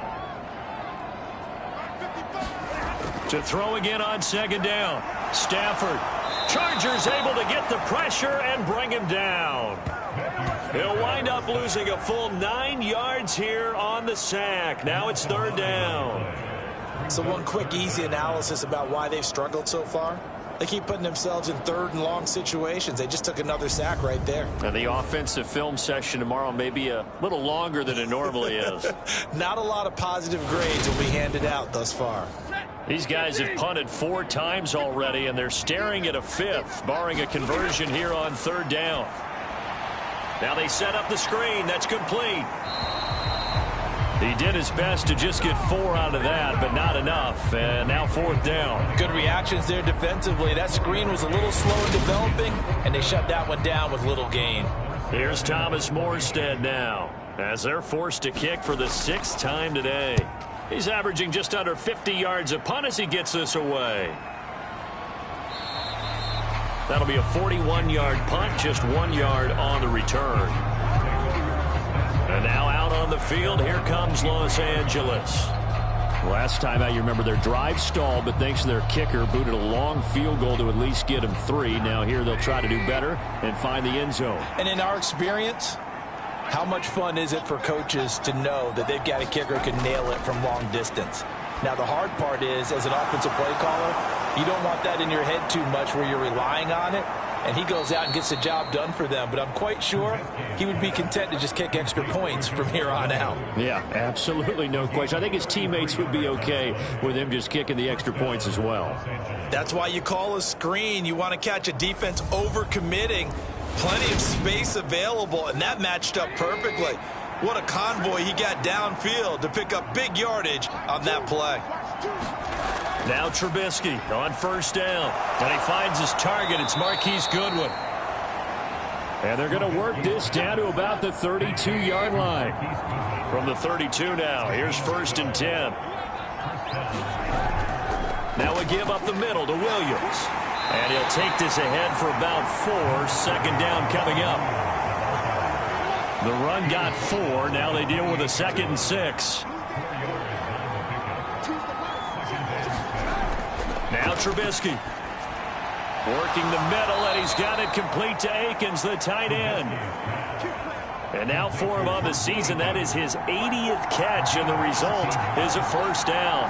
To throw again on 2nd down. Stafford. Chargers able to get the pressure and bring him down. He'll wind up losing a full 9 yards here on the sack. Now it's 3rd down. So one quick, easy analysis about why they've struggled so far. They keep putting themselves in 3rd and long situations. They just took another sack right there. And the offensive film session tomorrow may be a little longer than it normally is. Not a lot of positive grades will be handed out thus far. These guys have punted 4 times already, and they're staring at a 5th, barring a conversion here on 3rd down. Now they set up the screen. That's complete. He did his best to just get 4 out of that, but not enough. And now 4th down. Good reactions there defensively. That screen was a little slow in developing, and they shut that one down with little gain. Here's Thomas Morstead now, as they're forced to kick for the 6th time today. He's averaging just under 50 yards a punt as he gets this away. That'll be a 41-yard punt, just 1 yard on the return. And now out on the field, here comes Los Angeles. Last time out, you remember their drive stalled, but thanks to their kicker, booted a long field goal to at least get them 3. Now here they'll try to do better and find the end zone. And in our experience, how much fun is it for coaches to know that they've got a kicker who can nail it from long distance? Now, the hard part is, as an offensive play caller, you don't want that in your head too much where you're relying on it, and he goes out and gets the job done for them. But I'm quite sure he would be content to just kick extra points from here on out. Yeah, absolutely no question. I think his teammates would be okay with him just kicking the extra points as well. That's why you call a screen. You want to catch a defense overcommitting. Plenty of space available, and that matched up perfectly. What a convoy he got downfield to pick up big yardage on that play. Now Trubisky on first down. And he finds his target. It's Marquise Goodwin. And they're going to work this down to about the 32-yard line. From the 32 now, here's 1st and 10. Now we give up the middle to Williams. And he'll take this ahead for about 4. 2nd down coming up. The run got 4. Now they deal with a 2nd and 6. Now Trubisky. Working the middle, and he's got it complete to Akins, the tight end. And now for him on the season, that is his 80th catch, and the result is a first down.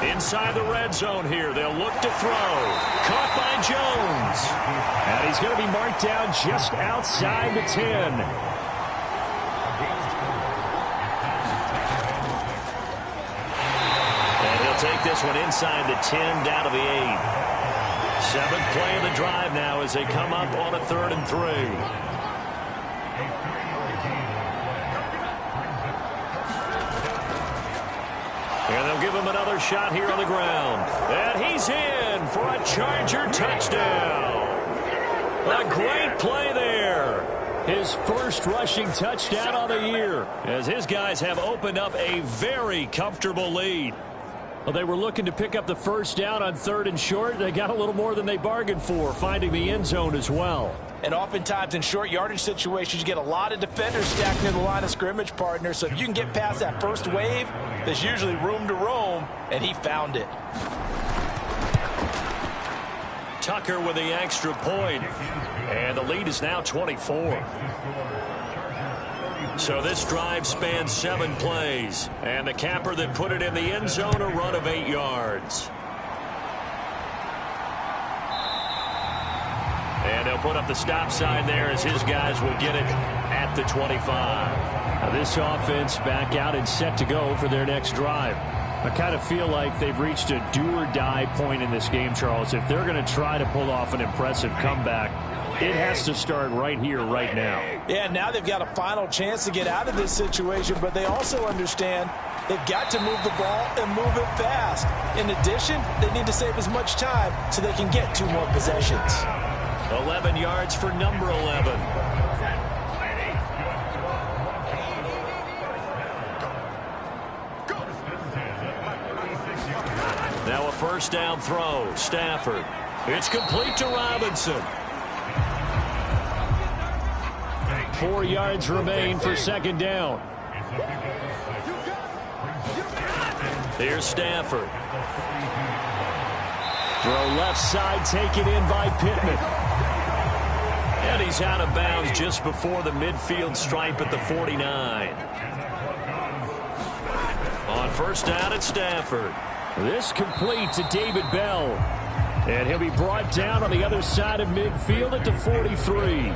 Inside the red zone here, they'll look to throw. Caught by Jones. And he's going to be marked down just outside the 10. Take this one inside the 10, down to the 8. 7th play of the drive now as they come up on a 3rd and 3. And they'll give him another shot here on the ground. And he's in for a Charger touchdown. A great play there. His first rushing touchdown on the year, as his guys have opened up a very comfortable lead. Well, they were looking to pick up the first down on 3rd and short. They got a little more than they bargained for, finding the end zone as well. And oftentimes in short yardage situations, you get a lot of defenders stacked near the line of scrimmage, partner. So if you can get past that first wave, there's usually room to roam, and he found it. Tucker with the extra point, and the lead is now 24. So this drive spans 7 plays, and the capper that put it in the end zone, a run of 8 yards. And they'll put up the stop sign there as his guys will get it at the 25. Now this offense back out and set to go for their next drive. I kind of feel like they've reached a do-or-die point in this game, Charles. If they're going to try to pull off an impressive comeback, it has to start right here, right now. Yeah, now they've got a final chance to get out of this situation, but they also understand they've got to move the ball and move it fast. In addition, they need to save as much time so they can get 2 more possessions. 11 yards for number 11. Now a first down throw. Stafford. It's complete to Robinson. 4 yards remain for 2nd down. Here's Stafford. Throw left side, taken in by Pittman. And he's out of bounds just before the midfield stripe at the 49. On first down, it's Stafford. This complete to David Bell. And he'll be brought down on the other side of midfield at the 43.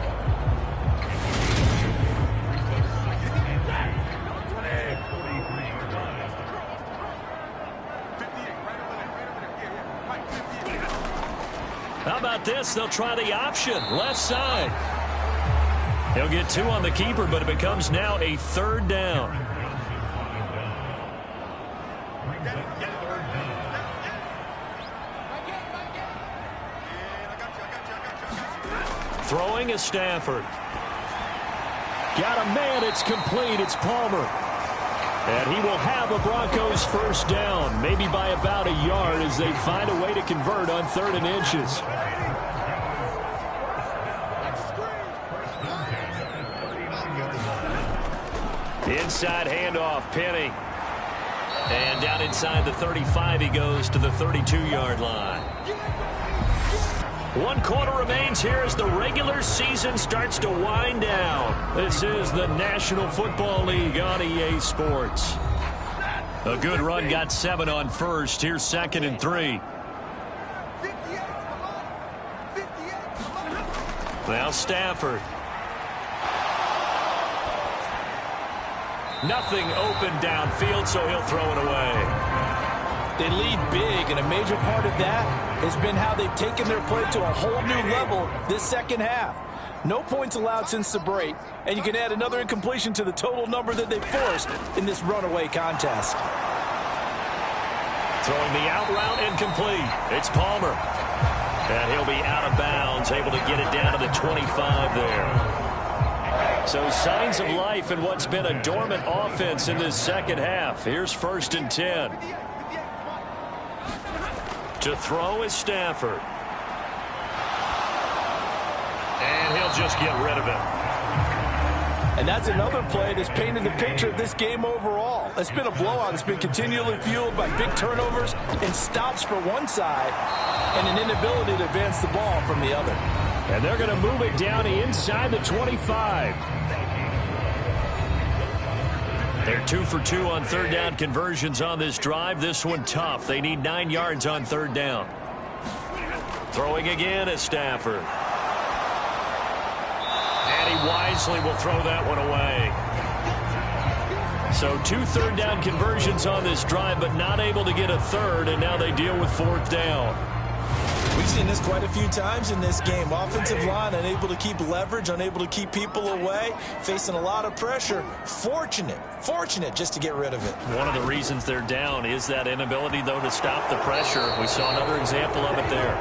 How about this? They'll try the option, left side. He'll get 2 on the keeper, but it becomes now a 3rd down. Throwing is Stafford. Got a man, it's complete, it's Palmer. And he will have a Broncos first down, maybe by about a yard as they find a way to convert on 3rd and inches. Inside handoff, Penny. And down inside the 35, he goes to the 32-yard line. 1 quarter remains here as the regular season starts to wind down. This is the National Football League on EA Sports. A good run, got 7 on first. Here's 2nd and 3. Now Stafford. Nothing open downfield, so he'll throw it away. They lead big, and a major part of that has been how they've taken their play to a whole new level this second half. No points allowed since the break, and you can add another incompletion to the total number that they forced in this runaway contest. Throwing the out route incomplete. It's Palmer. And he'll be out of bounds, able to get it down to the 25 there. So signs of life in what's been a dormant offense in this second half. Here's 1st and 10. To throw is Stafford. And he'll just get rid of it. And that's another play that's painted the picture of this game overall. It's been a blowout. It's been continually fueled by big turnovers and stops for one side and an inability to advance the ball from the other. And they're going to move it down inside the 25. They're 2 for 2 on 3rd down conversions on this drive. This one tough. They need 9 yards on 3rd down. Throwing again is Stafford. And he wisely will throw that one away. So 2 3rd down conversions on this drive, but not able to get a 3rd, and now they deal with 4th down. We've seen this quite a few times in this game. Offensive line unable to keep leverage, unable to keep people away, facing a lot of pressure. Fortunate just to get rid of it. One of the reasons they're down is that inability, though, to stop the pressure. We saw another example of it there.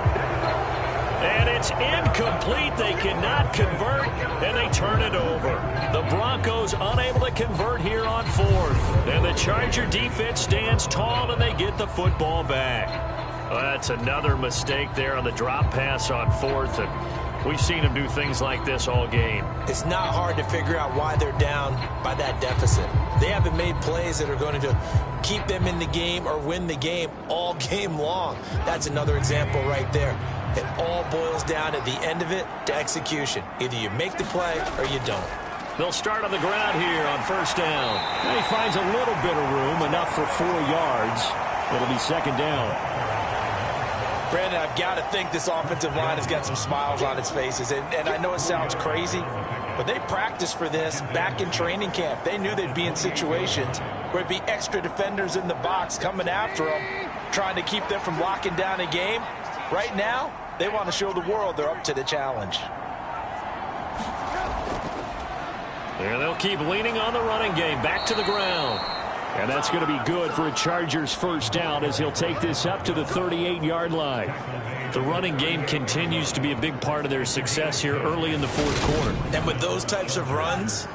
And it's incomplete. They cannot convert, and they turn it over. The Broncos unable to convert here on fourth. And the Charger defense stands tall, and they get the football back. Well, that's another mistake there on the drop pass on fourth, and we've seen them do things like this all game. It's not hard to figure out why they're down by that deficit. They haven't made plays that are going to keep them in the game or win the game all game long. That's another example right there. It all boils down at the end of it to execution. Either you make the play or you don't. They'll start on the ground here on first down. And he finds a little bit of room, enough for 4 yards. It'll be second down. Brandon, I've got to think this offensive line has got some smiles on its faces. And I know it sounds crazy, but they practiced for this back in training camp. They knew they'd be in situations where it'd be extra defenders in the box coming after them, trying to keep them from locking down a game. Right now, they want to show the world they're up to the challenge. And they'll keep leaning on the running game. Back to the ground. And that's going to be good for a Chargers first down as he'll take this up to the 38-yard line. The running game continues to be a big part of their success here early in the fourth quarter. And with those types of runs,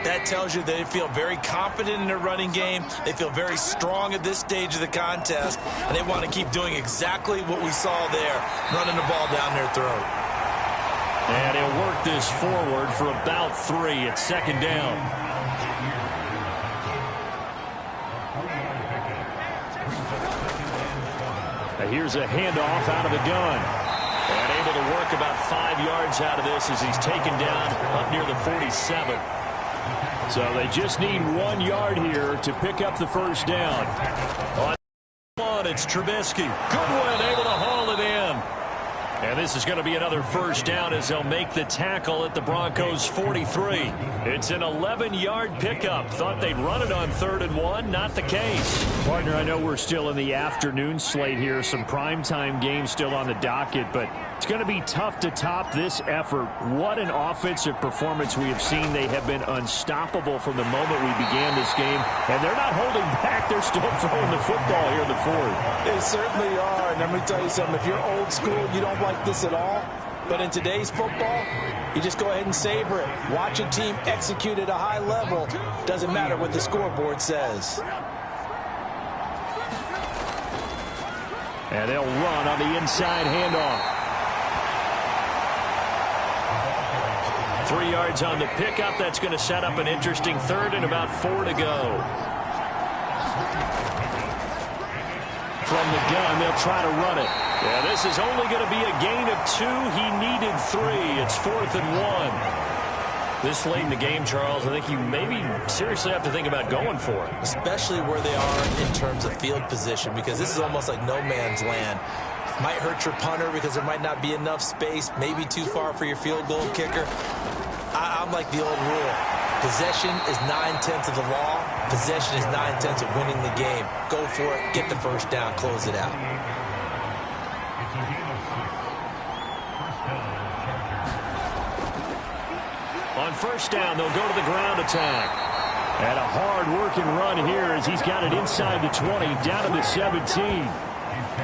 that tells you they feel very confident in their running game. They feel very strong at this stage of the contest, and they want to keep doing exactly what we saw there, running the ball down their throat. And he'll work this forward for about 3 at second down. Here's a handoff out of the gun. And able to work about 5 yards out of this as he's taken down up near the 47. So they just need 1 yard here to pick up the first down. On it's Trubisky. Goodwin able to haul it in. And this is going to be another first down as they'll make the tackle at the Broncos 43. It's an 11-yard pickup. Thought they'd run it on 3rd and 1. Not the case. Partner, I know we're still in the afternoon slate here. Some primetime games still on the docket, but it's going to be tough to top this effort. What an offensive performance we have seen. They have been unstoppable from the moment we began this game, and they're not holding back. They're still throwing the football here in the fourth. They certainly are, and let me tell you something. If you're old school, you don't like this at all. But in today's football, you just go ahead and savor it. Watch a team execute at a high level. Doesn't matter what the scoreboard says. And they'll run on the inside handoff. 3 yards on the pickup. That's going to set up an interesting 3rd and about 4 to go. From the gun, they'll try to run it. Yeah, this is only going to be a gain of 2. He needed 3. It's 4th and 1. This late in the game, Charles, I think you maybe seriously have to think about going for it. Especially where they are in terms of field position, because this is almost like no man's land. Might hurt your punter because there might not be enough space, maybe too far for your field goal kicker. I'm like the old rule. Possession is 9/10 of the law. Possession is 9/10 of winning the game. Go for it, get the first down, close it out. On first down, they'll go to the ground attack. And a hard-working run here as he's got it inside the 20, down to the 17.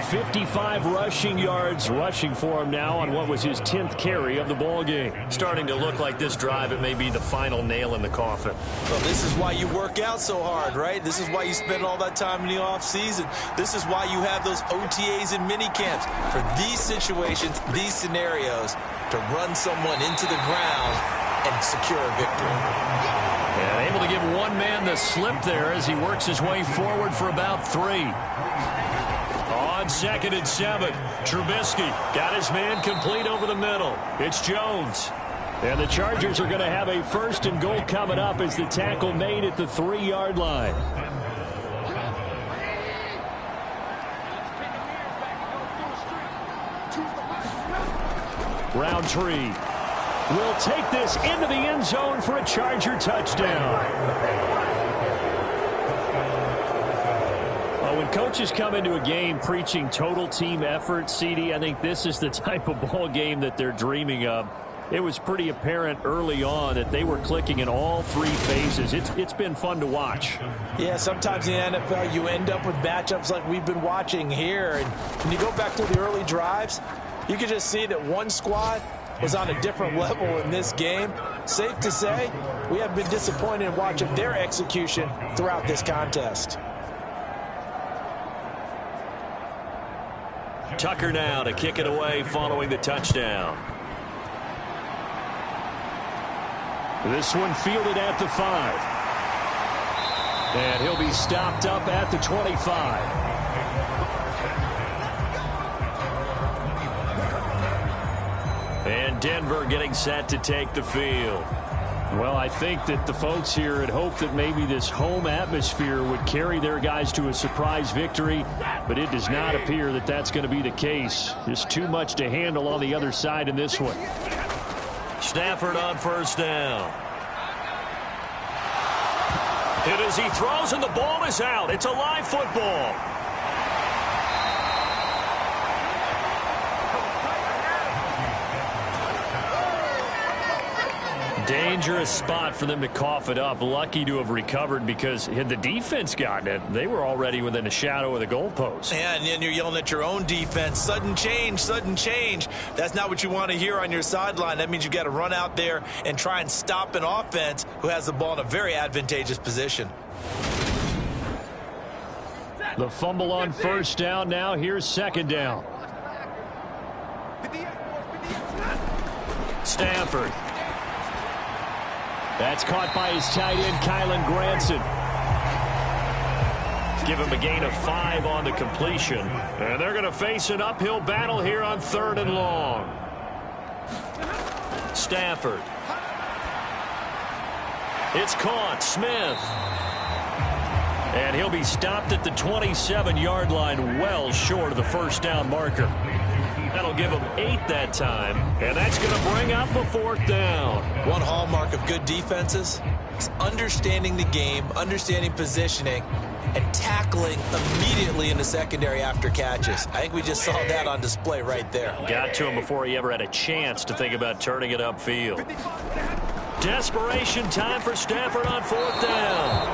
55 rushing yards rushing for him now on what was his 10th carry of the ball game. Starting to look like this drive, it may be the final nail in the coffin. Well, this is why you work out so hard, right? This is why you spend all that time in the offseason. This is why you have those OTAs and mini camps. For these situations, these scenarios, to run someone into the ground and secure a victory. And able to give one man the slip there as he works his way forward for about 3. On 2nd and 7, Trubisky got his man complete over the middle. It's Jones. And the Chargers are going to have a 1st and goal coming up as the tackle made at the 3-yard line. Roundtree will take this into the end zone for a Charger touchdown. Oh, and coaches come into a game preaching total team effort, CD. I think this is the type of ball game that they're dreaming of. It was pretty apparent early on that they were clicking in all three phases. It's been fun to watch. Yeah, sometimes in the NFL you end up with matchups like we've been watching here. And when you go back to the early drives, you can just see that one squad was on a different level in this game. Safe to say, we have been disappointed in watching their execution throughout this contest. Tucker now to kick it away following the touchdown. This one fielded at the 5. And he'll be stopped up at the 25. And Denver getting set to take the field. Well, I think that the folks here had hoped that maybe this home atmosphere would carry their guys to a surprise victory, but it does not appear that that's going to be the case. Just too much to handle on the other side in this one. Stafford on first down. Hit as he throws, and the ball is out. It's a live football. Dangerous spot for them to cough it up. Lucky to have recovered, because had the defense gotten it, they were already within a shadow of the goalpost. Yeah, and then you're yelling at your own defense. Sudden change, sudden change. That's not what you want to hear on your sideline. That means you've got to run out there and try and stop an offense who has the ball in a very advantageous position. The fumble on first down. Now here's second down. Stafford. That's caught by his tight end, Kylen Granson. Give him a gain of 5 on the completion. And they're going to face an uphill battle here on 3rd and long. Stafford. It's caught. Smith. And he'll be stopped at the 27-yard line, well short of the first down marker. That'll give him 8 that time, and that's going to bring up a 4th down. One hallmark of good defenses is understanding the game, understanding positioning, and tackling immediately in the secondary after catches. I think we just saw that on display right there. Got to him before he ever had a chance to think about turning it upfield. Desperation time for Stafford on 4th down.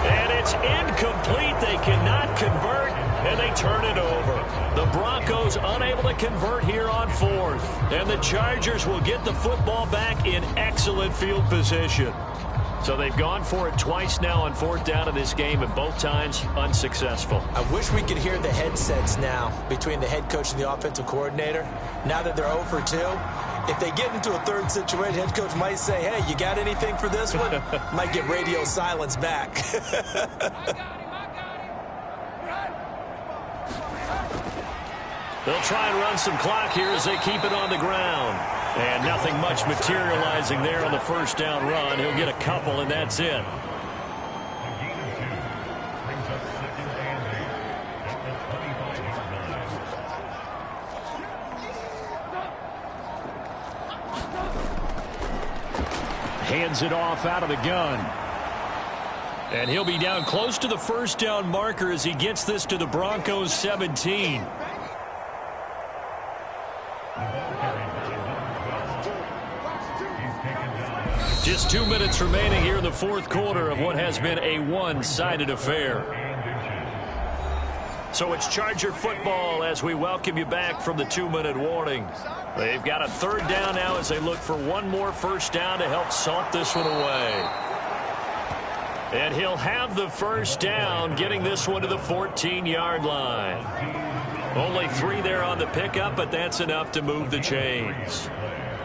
And it's incomplete. They cannot convert, and they turn it over. The Broncos unable to convert here on 4th. And the Chargers will get the football back in excellent field position. So they've gone for it twice now on 4th down in this game, and both times unsuccessful. I wish we could hear the headsets now between the head coach and the offensive coordinator. Now that they're 0 for 2, if they get into a third situation, head coach might say, hey, you got anything for this one? Might get radio silence back. They'll try and run some clock here as they keep it on the ground. And nothing much materializing there on the first down run. He'll get a couple, and that's it. Hands it off out of the gun. And he'll be down close to the first down marker as he gets this to the Broncos 17. Just 2 minutes remaining here in the 4th quarter of what has been a one-sided affair. So it's Charger football as we welcome you back from the 2-minute warning. They've got a 3rd down now as they look for one more first down to help salt this one away. And he'll have the first down, getting this one to the 14-yard line. Only 3 there on the pickup, but that's enough to move the chains.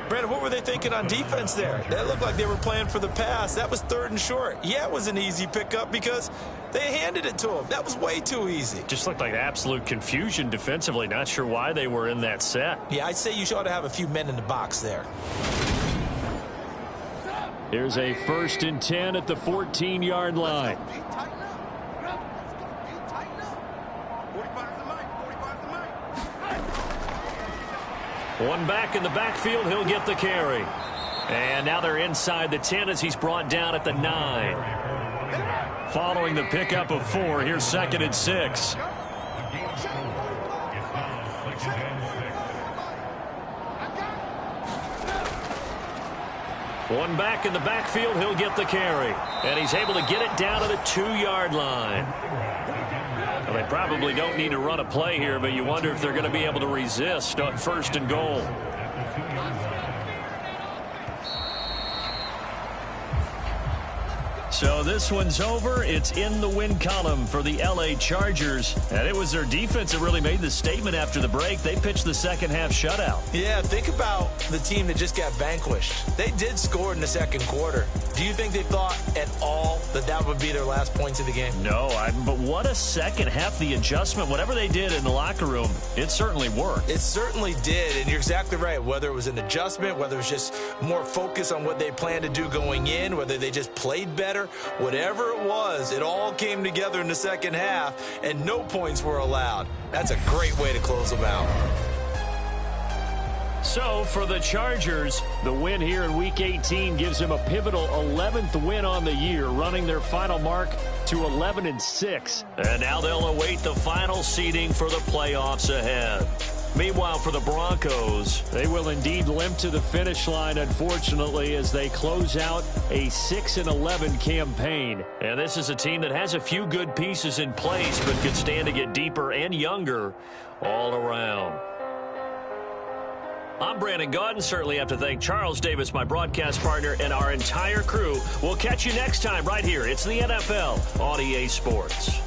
Brandon, what were they thinking on defense there? That looked like they were playing for the pass. That was 3rd and short. Yeah, it was an easy pickup because they handed it to him. That was way too easy. Just looked like absolute confusion defensively. Not sure why they were in that set. Yeah, I'd say you ought to have a few men in the box there. Here's a 1st and 10 at the 14-yard line. One back in the backfield, he'll get the carry. And now they're inside the 10 as he's brought down at the 9. Following the pickup of 4, here's 2nd and 6. One back in the backfield, he'll get the carry. And he's able to get it down to the 2-yard line. Well, they probably don't need to run a play here, but you wonder if they're going to be able to resist on 1st and goal. So this one's over. It's in the win column for the L.A. Chargers. And it was their defense that really made the statement after the break. They pitched the second half shutout. Yeah, think about the team that just got vanquished. They did score in the second quarter. Do you think they thought at all that that would be their last points of the game? No, but what a second half. The adjustment, whatever they did in the locker room, it certainly worked. It certainly did, and you're exactly right. Whether it was an adjustment, whether it was just more focus on what they planned to do going in, whether they just played better, whatever it was, it all came together in the second half, and no points were allowed. That's a great way to close them out. So for the Chargers, the win here in Week 18 gives them a pivotal 11th win on the year, running their final mark to 11-6. And now they'll await the final seeding for the playoffs ahead. Meanwhile, for the Broncos, they will indeed limp to the finish line, unfortunately, as they close out a 6-11 campaign. And this is a team that has a few good pieces in place, but could stand to get deeper and younger all around. I'm Brandon Gaudin. Certainly have to thank Charles Davis, my broadcast partner, and our entire crew. We'll catch you next time right here. It's the NFL on EA Sports.